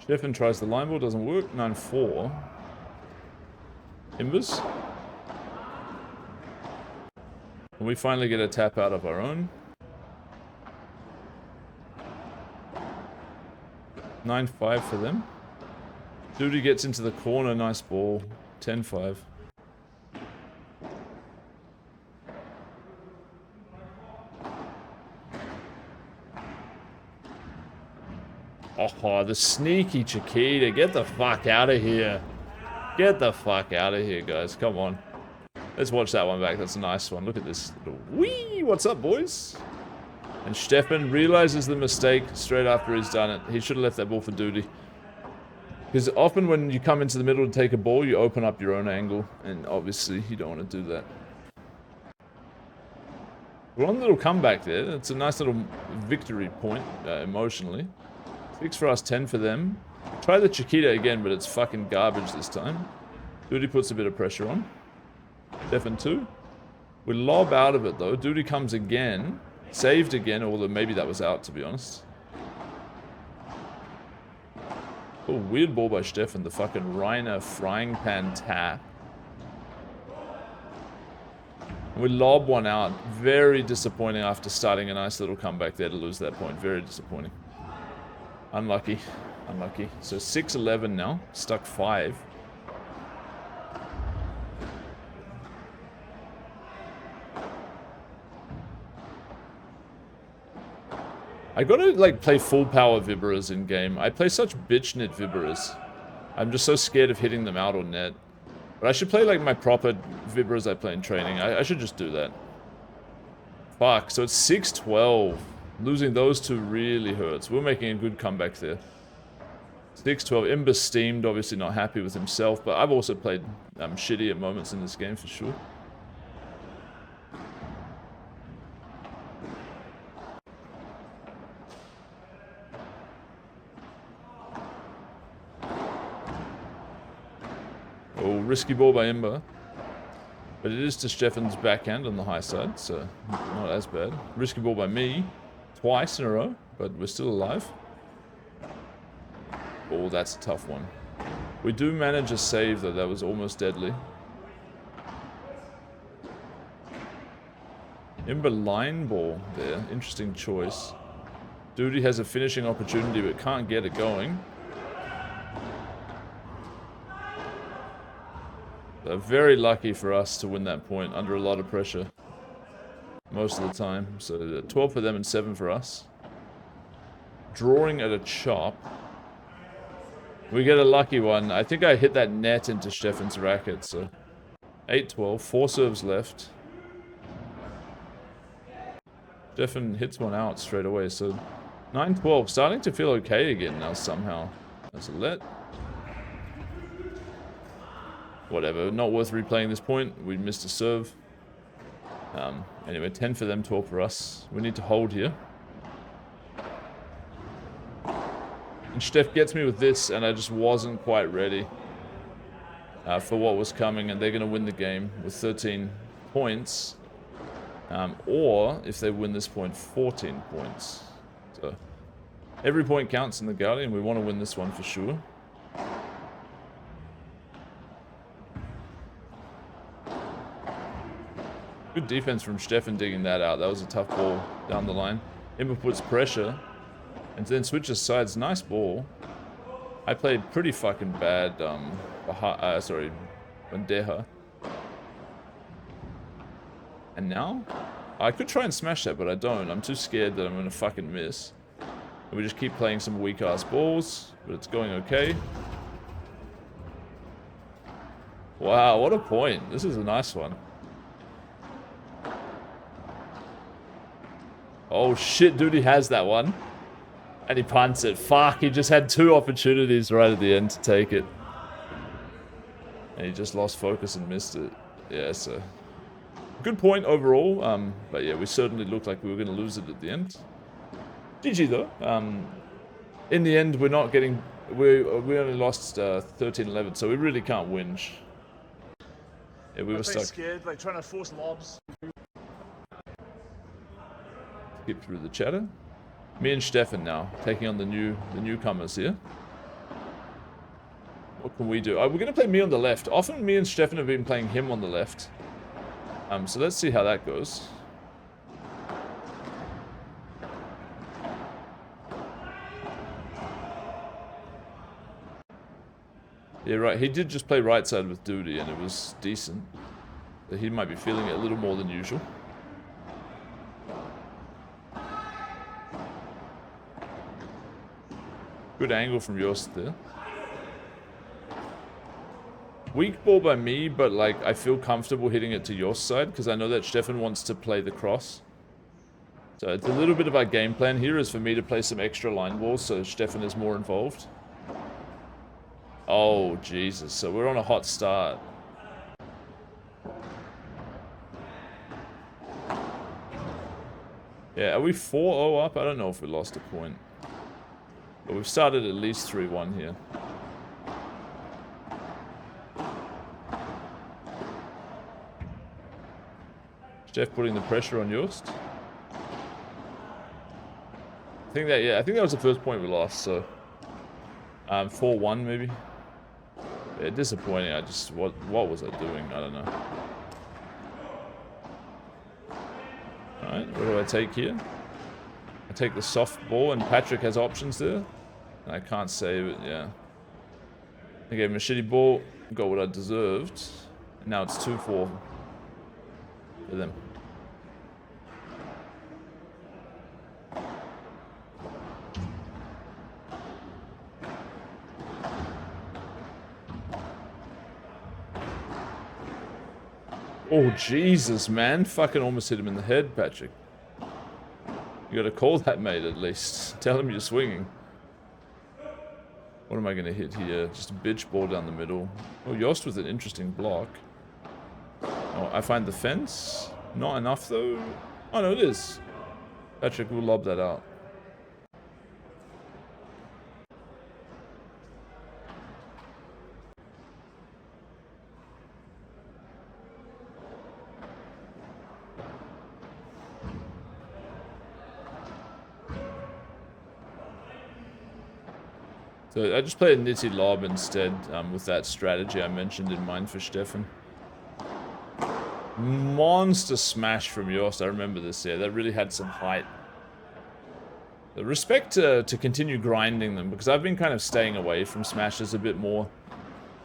Stefan tries the line ball, doesn't work. 9-4. Imbers. And we finally get a tap out of our own. 9-5 for them. Gaudi gets into the corner, nice ball. 10-5. Oh, the sneaky Chiquita. Get the fuck out of here. Get the fuck out of here, guys. Come on. Let's watch that one back. That's a nice one. Look at this. Whee! What's up, boys? And Stefan realizes the mistake straight after he's done it. He should have left that ball for Gaudi. Because often when you come into the middle to take a ball, you open up your own angle. And obviously, you don't want to do that. We're on a little comeback there. It's a nice little victory point, emotionally. 6 for us, 10 for them. Try the Chiquita again, but it's fucking garbage this time. Gaudi puts a bit of pressure on. Stefan 2. We lob out of it though. Gaudi comes again. Saved again, although maybe that was out, to be honest. Oh, weird ball by Stefan. The fucking Reiner frying pan tap. We lob one out. Very disappointing after starting a nice little comeback there to lose that point. Very disappointing. Unlucky. Unlucky. So 6-11 now. Stuck 5. I gotta, like, play full power Vibras in game. I play such bitch-knit Vibras. I'm just so scared of hitting them out on net. But I should play, like, my proper Vibras I play in training. I should just do that. Fuck. So it's 6-12. Losing those two really hurts. We're making a good comeback there. 6-12. Imber steamed, obviously not happy with himself, but I've also played shitty at moments in this game for sure. Oh, risky ball by Imber. But it is to Stefan's backhand on the high side, so not as bad. Risky ball by me. Twice in a row, but we're still alive. Oh, that's a tough one. We do manage a save, though. That was almost deadly. Imber line ball there. Interesting choice. Gaudi has a finishing opportunity, but can't get it going. Very lucky for us to win that point under a lot of pressure. Most of the time. So 12 for them and 7 for us. Drawing at a chop. We get a lucky one. I think I hit that net into Stefan's racket. So 8-12. 4 serves left. Stefan hits one out straight away. So 9-12. Starting to feel okay again now somehow. That's a let. Whatever. Not worth replaying this point. We missed a serve. Anyway, 10 for them, 12 for us. We need to hold here. And Steph gets me with this, and I just wasn't quite ready for what was coming, and they're going to win the game with 13 points. Or, if they win this point, 14 points. So, every point counts in the Gaudi, and we want to win this one for sure. Good defense from Stefan digging that out. That was a tough ball down the line. Imber puts pressure and then switches sides. Nice ball. I played pretty fucking bad, Bandeja. And now? I could try and smash that, but I don't. I'm too scared that I'm going to fucking miss. And we just keep playing some weak-ass balls, but it's going okay. Wow, what a point. This is a nice one. Oh shit, dude, he has that one. And he punts it. Fuck, he just had 2 opportunities right at the end to take it. And he just lost focus and missed it. Yeah, so... Good point overall. But yeah, we certainly looked like we were going to lose it at the end. GG though. In the end, we're not getting... We only lost 13-11, so we really can't whinge. Yeah, we were stuck. Scared, like trying to force lobs. Skip through the chatter. Me and Stefan now, taking on the newcomers here. What can we do? We're going to play me on the left. Often me and Stefan have been playing him on the left. So let's see how that goes. Yeah, right. He did just play right side with Duty, and it was decent. So he might be feeling it a little more than usual. Good angle from Yost there. Weak ball by me, but like I feel comfortable hitting it to your side because I know that Stefan wants to play the cross. So it's a little bit of our game plan here is for me to play some extra line balls so Stefan is more involved. Oh, Jesus. So we're on a hot start. Yeah, are we 4-0 up? I don't know if we lost a point. But we've started at least 3-1 here. Jeff putting the pressure on Yost. I think that was the first point we lost, so 4-1 maybe. Yeah, disappointing. What was I doing? I don't know. Alright, what do I take here? I take the soft ball, and Patrick has options there. I can't save it, yeah. I gave him a shitty ball, got what I deserved. And now it's 2-4 for them. Oh, Jesus, man. Fucking almost hit him in the head, Patrick. You gotta call that, mate, at least. Tell him you're swinging. What am I gonna hit here? Just a bitch ball down the middle. Oh, Yost with an interesting block. Oh, I find the fence. Not enough, though. Oh, no, it is. Patrick will lob that out. So I just played a nitty lob instead with that strategy I mentioned in mind for Stefan. Monster smash from Yost. I remember this, yeah. That really had some height. The respect to continue grinding them, because I've been kind of staying away from smashes a bit more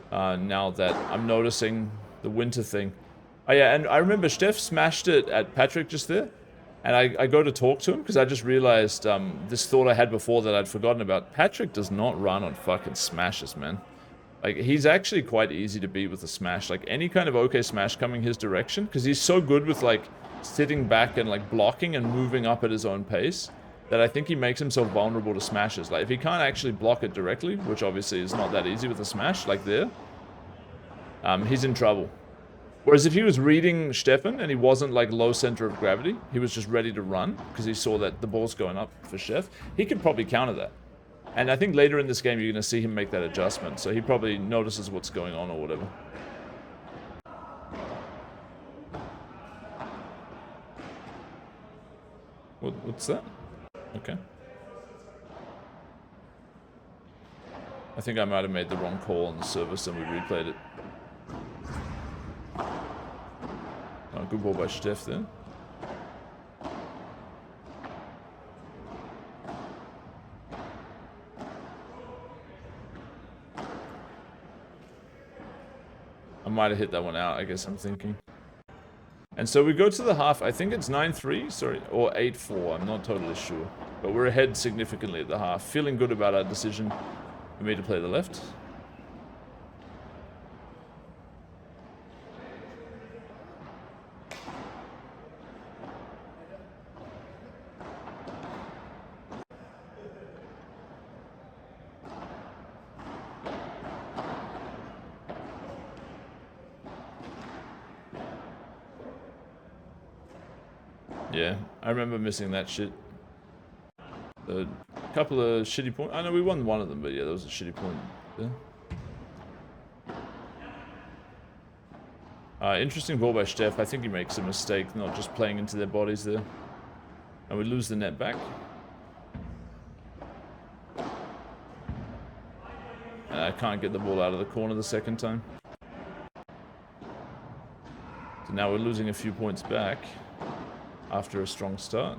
now that I'm noticing the winter thing. Oh yeah, and I remember Steph smashed it at Patrick just there. And I go to talk to him because I just realized this thought I had before that I'd forgotten about. Patrick does not run on fucking smashes, man. Like, he's actually quite easy to beat with a smash. Like, any kind of okay smash coming his direction, because he's so good with, like, sitting back and, like, blocking and moving up at his own pace, that I think he makes himself vulnerable to smashes. Like, if he can't actually block it directly, which obviously is not that easy with a smash, like there, he's in trouble. Whereas if he was reading Stefan and he wasn't like low center of gravity, he was just ready to run because he saw that the ball's going up for Chef, he could probably counter that. And I think later in this game you're going to see him make that adjustment. So he probably notices what's going on or whatever. What's that? Okay. I think I might have made the wrong call on the service and we replayed it. Oh, good ball by Steph there. I might have hit that one out, I guess I'm thinking. And so we go to the half. I think it's 9-3, sorry, or 8-4. I'm not totally sure. But we're ahead significantly at the half. Feeling good about our decision for me to play the left. Yeah, I remember missing that shit. A couple of shitty points. I know we won one of them, but yeah, that was a shitty point there. Interesting ball by Steph. I think he makes a mistake not just playing into their bodies there. And we lose the net back. And I can't get the ball out of the corner the second time. So now we're losing a few points back after a strong start.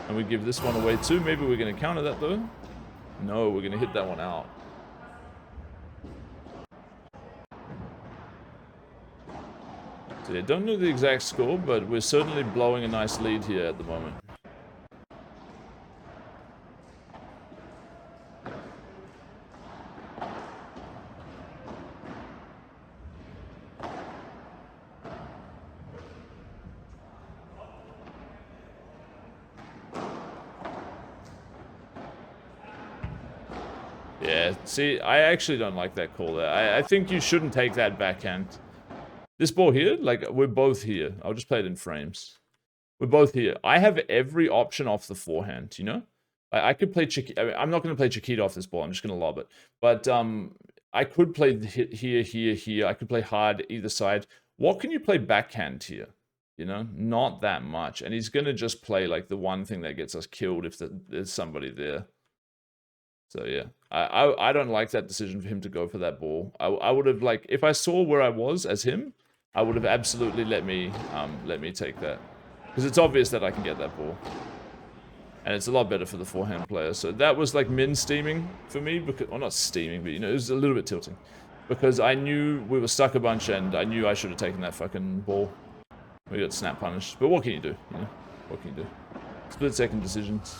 And we give this one away too. Maybe we're going to counter that though. No, we're going to hit that one out. So yeah, don't know the exact score, but we're certainly blowing a nice lead here at the moment. Yeah, see, I actually don't like that call there. I think you shouldn't take that backhand. This ball here, like, we're both here. I'll just play it in frames. We're both here. I have every option off the forehand, you know? I could play Chiquita. I mean, I'm not going to play Chiquita off this ball. I'm just going to lob it. But I could play here, here, here. I could play hard either side. What can you play backhand here? You know, not that much. And he's going to just play, like, the one thing that gets us killed if there's somebody there. So yeah, I don't like that decision for him to go for that ball. I would have, like, if I saw where I was as him, I would have absolutely let me take that, because it's obvious that I can get that ball, and it's a lot better for the forehand player. So that was like min steaming for me, because, well, not steaming, but you know, it was a little bit tilting, because I knew we were stuck a bunch, and I knew I should have taken that fucking ball. We got snap punished, but what can you do? You know, what can you do? Split second decisions.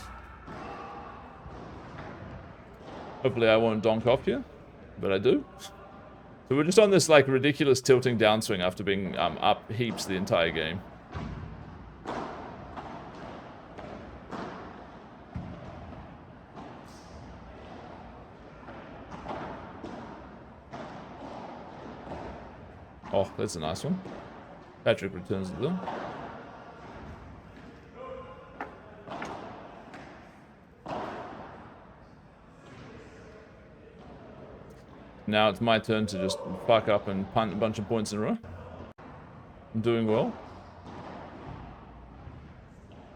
Hopefully I won't donk off here, but I do. So we're just on this like ridiculous tilting downswing after being up heaps the entire game. Oh, that's a nice one. Patrick returns it though. Now it's my turn to just fuck up and punt a bunch of points in a row. I'm doing well.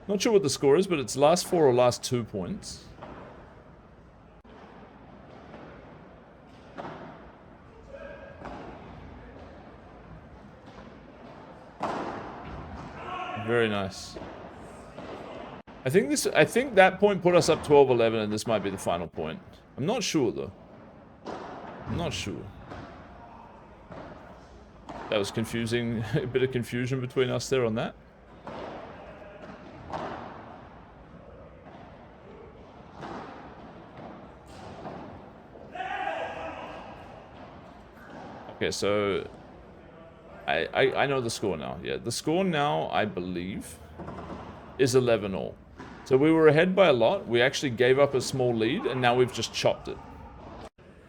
Not sure what the score is, but it's last 4 or last 2 points. Very nice. I think that point put us up 12-11, and this might be the final point. I'm not sure though. I'm not sure. That was confusing. A bit of confusion between us there on that. Okay, so I know the score now. Yeah, the score now, I believe, is 11-all. So we were ahead by a lot. We actually gave up a small lead, and now we've just chopped it.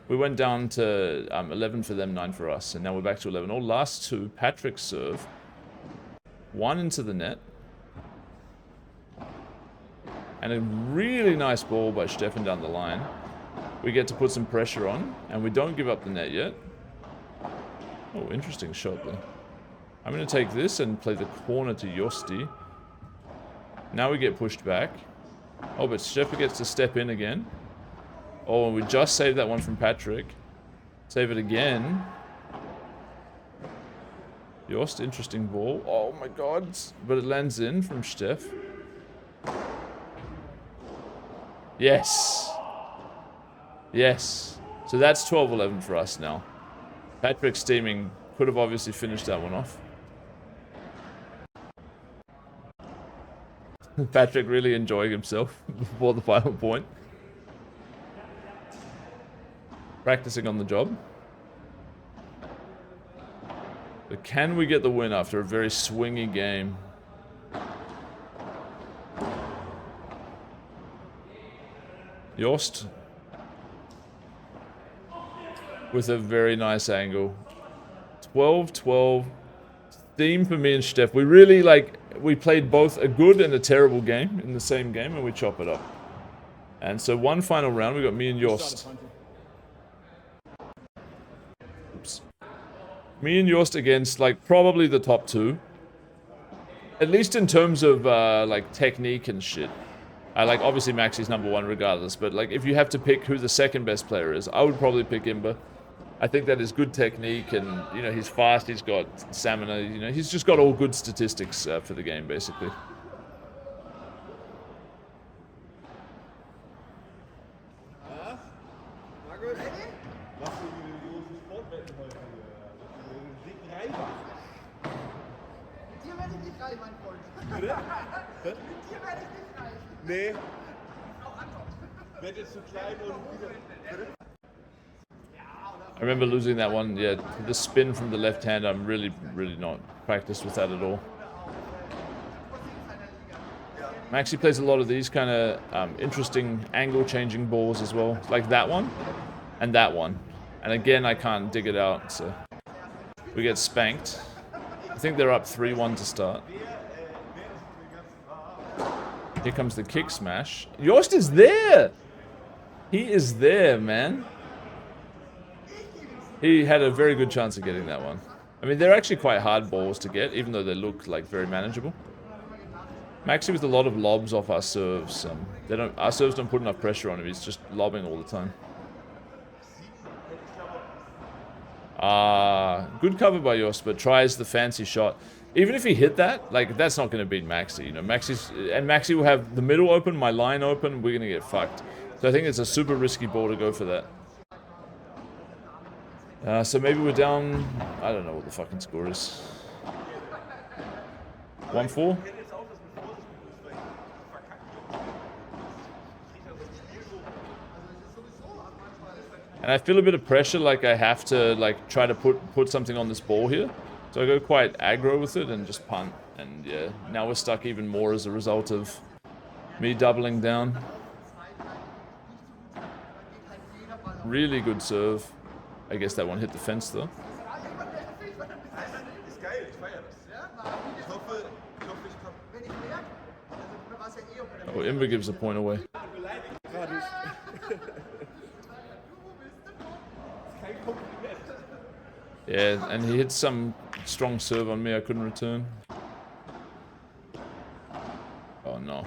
We went down to 11 for them, 9 for us, and now we're back to 11-all. Last 2, Patrick serve. 1 into the net. And a really nice ball by Stefan down the line. We get to put some pressure on, and we don't give up the net yet. Oh, interesting shot there. I'm going to take this and play the corner to Yosti. Now we get pushed back. Oh, but Stefan gets to step in again. Oh, and we just saved that one from Patrick. Save it again. Yost, interesting ball. Oh my god. But it lands in from Steph. Yes. Yes. So that's 12-11 for us now. Patrick steaming could have obviously finished that one off. Patrick really enjoying himself before the final point. Practicing on the job. But can we get the win after a very swingy game? Yost. With a very nice angle. 12-12. Theme for me and Steph. We really, like, we played both a good and a terrible game in the same game, and we chop it up. And so one final round, we got me and Jost. Oops. Me and Jost against, like, probably the top two. At least in terms of, like, technique and shit. Like, obviously Maxi's #1 regardless, but, like, if you have to pick who the second best player is, I would probably pick Imba. I think that is good technique, and, you know, he's fast, he's got stamina, you know, he's just got all good statistics for the game, basically. Nee. I remember losing that one, yeah, the spin from the left hand, I'm really not practiced with that at all. Maxi plays a lot of these kind of interesting angle-changing balls as well, like that one, and that one. And again, I can't dig it out, so we get spanked. I think they're up 3-1 to start. Here comes the kick smash. Jost is there! He is there, man. He had a very good chance of getting that one. I mean, they're actually quite hard balls to get, even though they look like very manageable. Maxi with a lot of lobs off our serves. Our serves don't put enough pressure on him. He's just lobbing all the time. Good cover by Jost, but tries the fancy shot. Even if he hit that, like, that's not going to beat Maxi, you know. Maxi will have the middle open, my line open, we're going to get fucked. So I think it's a super risky ball to go for that. So maybe we're down, I don't know what the fucking score is. 1-4? And I feel a bit of pressure, like I have to, like, try to put something on this ball here. So I go quite aggro with it and just punt. And yeah, now we're stuck even more as a result of me doubling down. Really good serve. I guess that one hit the fence though. Oh, Imber gives a point away. Yeah, and he hit some strong serve on me I couldn't return. Oh no.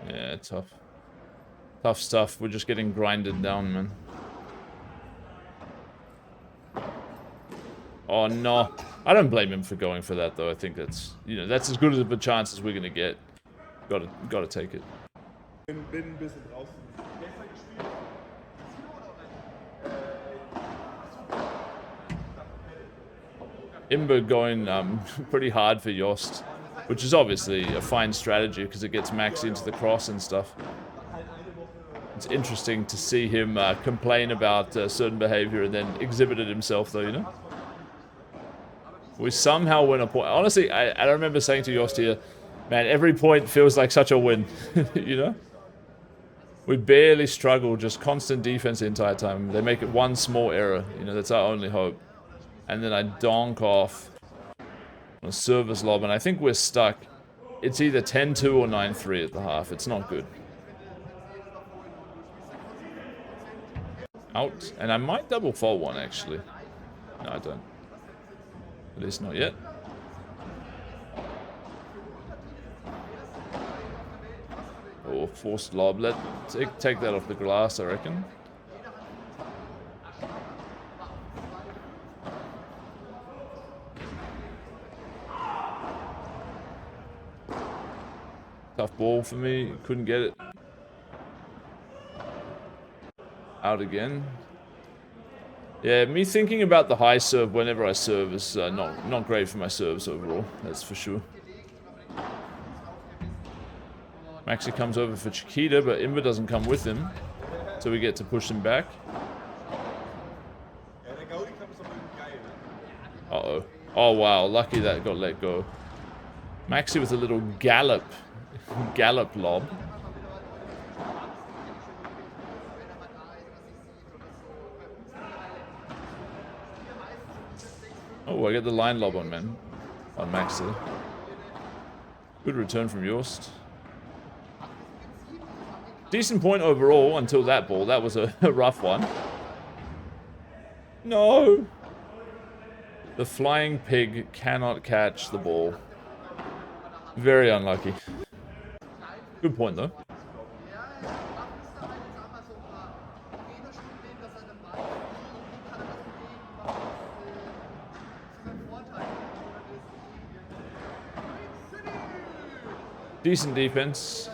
Yeah, tough. Tough stuff. We're just getting grinded down, man. Oh no. I don't blame him for going for that though. I think that's, you know, that's as good of a chance as we're gonna get. Gotta take it. Imber going pretty hard for Jost, which is obviously a fine strategy because it gets Maxi into the cross and stuff. It's interesting to see him complain about certain behavior and then exhibit it himself though, you know? We somehow win a point. Honestly, I remember saying to Jost here, man, every point feels like such a win, you know? We barely struggle, just constant defense the entire time. They make it one small error, you know, that's our only hope. And then I donk off on a service lob, and I think we're stuck. It's either 10-2 or 9-3 at the half. It's not good. Out. And I might double fault one, actually. No, I don't. At least not yet. Oh, forced lob. Take that off the glass, I reckon. Tough ball for me. Couldn't get it. Out again. Yeah, me thinking about the high serve whenever I serve is not great for my serves overall. That's for sure. Maxi comes over for Chiquita, but Imber doesn't come with him. So we get to push him back. Uh-oh. Oh wow, lucky that got let go. Maxi with a little gallop lob. Oh, I get the line lob on Maxi. Good return from Jost. Decent point overall until that ball. That was a rough one. No! The flying pig cannot catch the ball. Very unlucky. Good point though. Decent defense.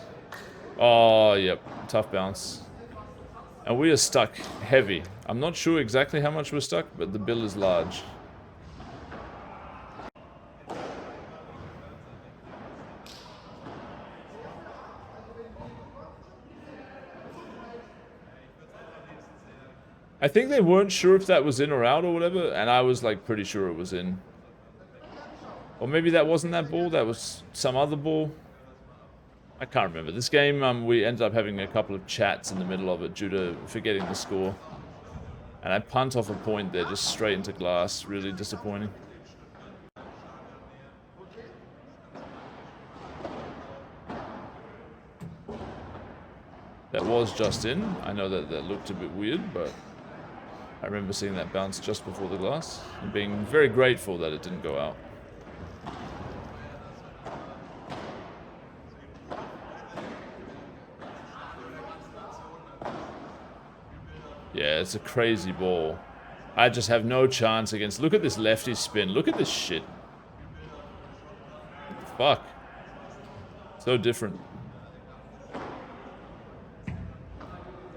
Oh, yep. Tough bounce. And we are stuck heavy. I'm not sure exactly how much we're stuck, but the bill is large. I think they weren't sure if that was in or out or whatever, and I was like pretty sure it was in. Or maybe that wasn't that ball, that was some other ball. I can't remember. This game, we ended up having a couple of chats in the middle of it due to forgetting the score. And I punt off a point there, just straight into glass. Really disappointing. That was just in. I know that that looked a bit weird, but I remember seeing that bounce just before the glass and being very grateful that it didn't go out. Yeah, it's a crazy ball. I just have no chance against... Look at this lefty spin. Look at this shit. Fuck. So different.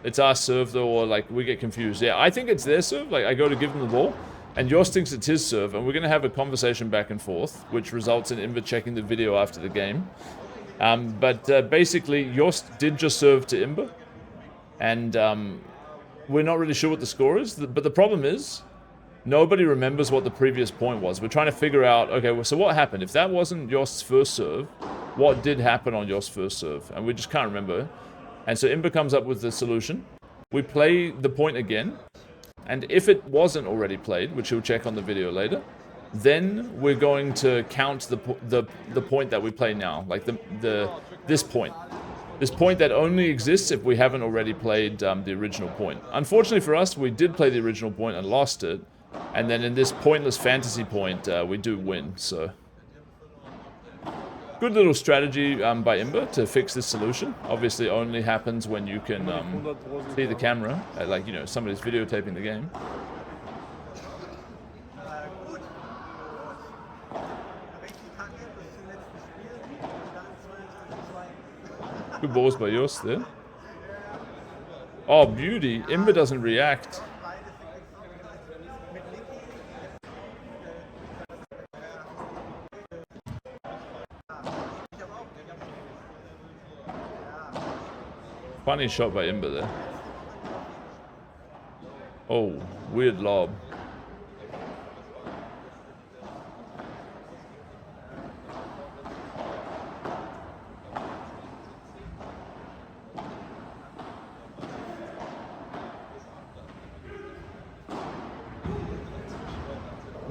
It's our serve though, or like we get confused. Yeah, I think it's their serve. Like I go to give them the ball, and Jost thinks it's his serve, and we're going to have a conversation back and forth, which results in Imber checking the video after the game. Basically, Jost did just serve to Imber, and we're not really sure what the score is. But the problem is, nobody remembers what the previous point was. We're trying to figure out, okay, well, so what happened? If that wasn't Jost's first serve, what did happen on Jost's first serve? And we just can't remember. And so Imber comes up with the solution. We play the point again. And if it wasn't already played, which he'll check on the video later, then we're going to count the point that we play now. Like this point. This point that only exists if we haven't already played the original point. Unfortunately for us, we did play the original point and lost it. And then in this pointless fantasy point, we do win, so... Good little strategy by Imber to fix this solution. Obviously only happens when you can see the camera, like, you know, somebody's videotaping the game. Good balls by Jost there. Oh, beauty. Imber doesn't react. Funny shot by Imber there. Oh, weird lob.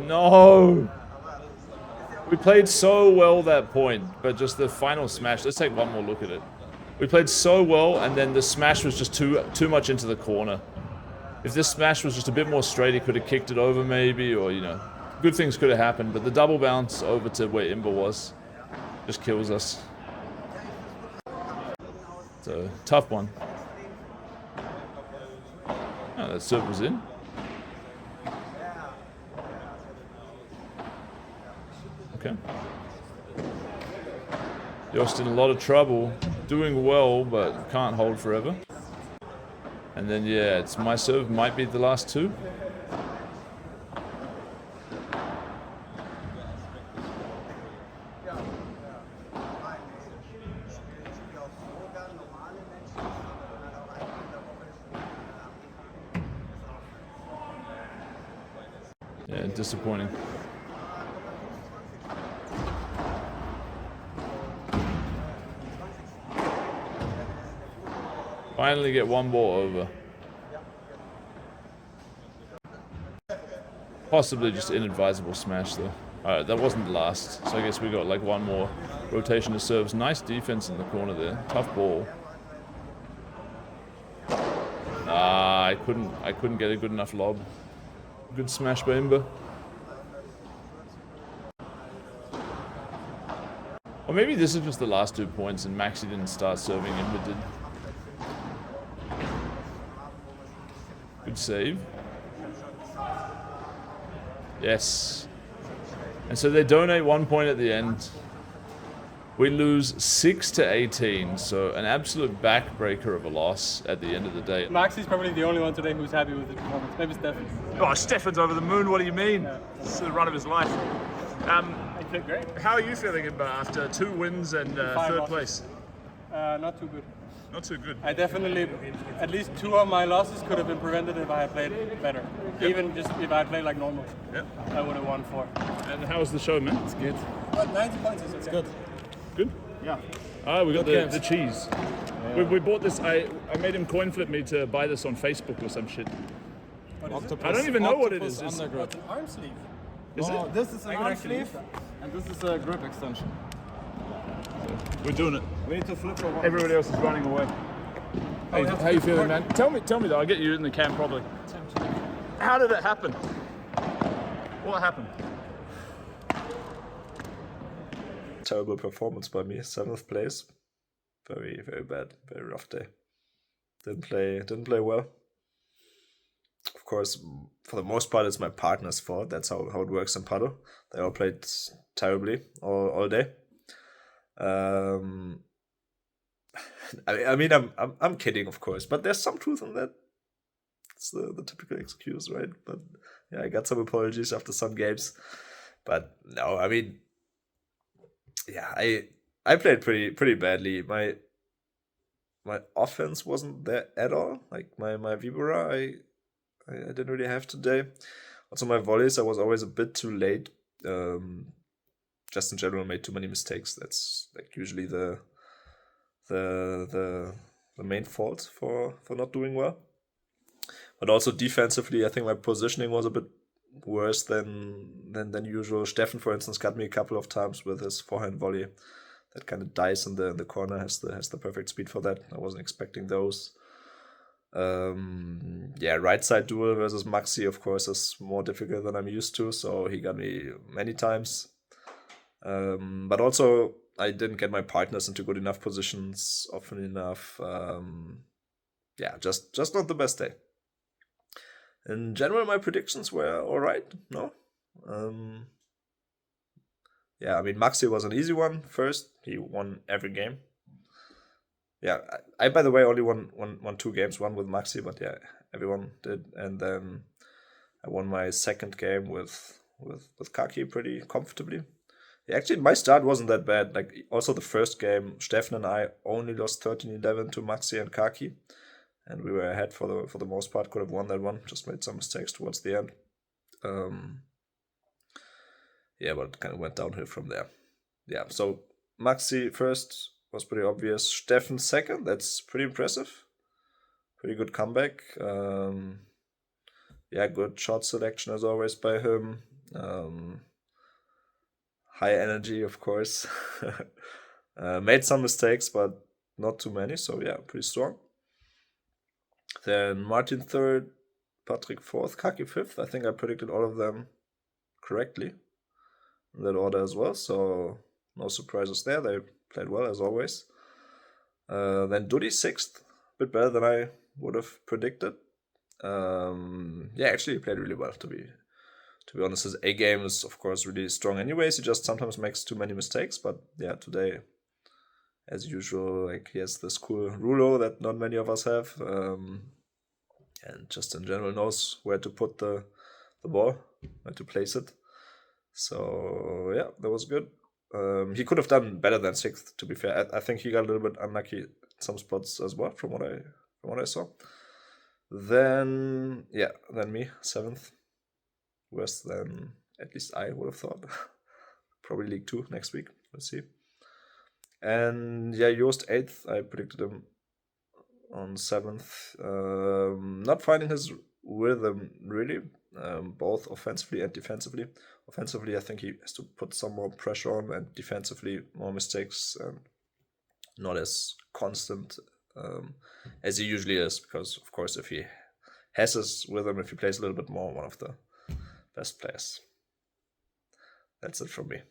No! We played so well that point, but just the final smash. Let's take one more look at it. We played so well, and then the smash was just too much into the corner. If this smash was just a bit more straight, he could have kicked it over maybe, or, you know, good things could have happened. But the double bounce over to where Imber was just kills us. It's a tough one. Oh, that serve was in. Okay. Jost in a lot of trouble, doing well, but can't hold forever. And then, yeah, it's my serve, might be the last two. Yeah, disappointing. Finally get one ball over. Possibly just inadvisable smash though. Alright, that wasn't the last, so I guess we got like one more rotation of serves. Nice defense in the corner there. Tough ball. Ah, I couldn't get a good enough lob. Good smash by Imber. Or maybe this is just the last 2 points and Maxi didn't start serving, Imber did. Good save. Yes. And so they donate 1 point at the end. We lose 6-18, so an absolute backbreaker of a loss at the end of the day. Maxi's probably the only one today who's happy with the performance. Maybe Stefan. Oh, Stefan's over the moon. What do you mean? Yeah. It's the run of his life. I did great. How are you feeling after 2 wins and third place? Not too good. Not too good. I definitely, at least 2 of my losses could have been prevented if I had played better. Yep. Even just if I had played like normal, yep. I would have won 4. And how was the show, man? It's good. 90 points is good. Good? Yeah. Ah, we got the cheese. Yeah. We bought this. I made him coin flip me to buy this on Facebook or some shit. I don't even know what it is. It's an arm sleeve. Is it? This is an arm sleeve, and this is a grip extension. We're doing it. We need to flip for one. Everybody else is running away. Hey, how you feeling, man? Tell me though. I'll get you in the cam probably. How did it happen? What happened? Terrible performance by me. 7th place. Very, very bad. Very rough day. Didn't play well. Of course, for the most part, it's my partner's fault. That's how it works in Padel. They all played terribly all day. I mean, I'm kidding, of course, but there's some truth in that. It's the typical excuse, right? But yeah, I got some apologies after some games, but no, I mean, yeah, I played pretty badly. My offense wasn't there at all. Like my Vibora, I didn't really have today. Also, my volleys, I was always a bit too late. Just in general, made too many mistakes. That's like usually the main fault for not doing well. But also defensively, I think my positioning was a bit worse than usual. Stefan, for instance, got me a couple of times with his forehand volley. That kind of dies in the corner, has the perfect speed for that. I wasn't expecting those. Yeah, right side duel versus Maxi, of course, is more difficult than I'm used to. So he got me many times. But also, I didn't get my partners into good enough positions often enough. Yeah, just not the best day. In general, my predictions were all right. No, yeah, I mean, Maxi was an easy one. First, he won every game. Yeah, I by the way only won 2 games, one with Maxi, but yeah, everyone did. And then I won my second game with Kaki pretty comfortably. Yeah, actually, my start wasn't that bad. Like, also the first game, Stefan and I only lost 13-11 to Maxi and Kaki, and we were ahead for the most part. Could have won that one. Just made some mistakes towards the end. Yeah, but it kind of went downhill from there. Yeah, so Maxi first was pretty obvious. Stefan second, that's pretty impressive. Pretty good comeback. Yeah, good shot selection as always by him. High energy, of course. Made some mistakes, but not too many. So yeah, pretty strong. Then Martin third, Patrick fourth, Kaki fifth. I think I predicted all of them correctly in that order as well. So no surprises there. They played well as always. Then Dudi sixth, a bit better than I would have predicted. Yeah, actually he played really well to be honest. His A game is of course really strong anyways. He just sometimes makes too many mistakes, but yeah, today as usual, like, he has this cool rulo that not many of us have, and just in general knows where to put the ball, where to place it. So yeah, that was good. He could have done better than sixth, to be fair. I think he got a little bit unlucky in some spots as well, from what I saw. Then me seventh, worse than at least I would have thought. Probably League 2 next week. We'll see. And yeah, Joost eighth. I predicted him on 7th. Not finding his rhythm really, both offensively and defensively. Offensively, I think he has to put some more pressure on, and defensively, more mistakes and not as constant as he usually is. Because, of course, if he has his rhythm, if he plays a little bit more, one of the best players. That's it from me.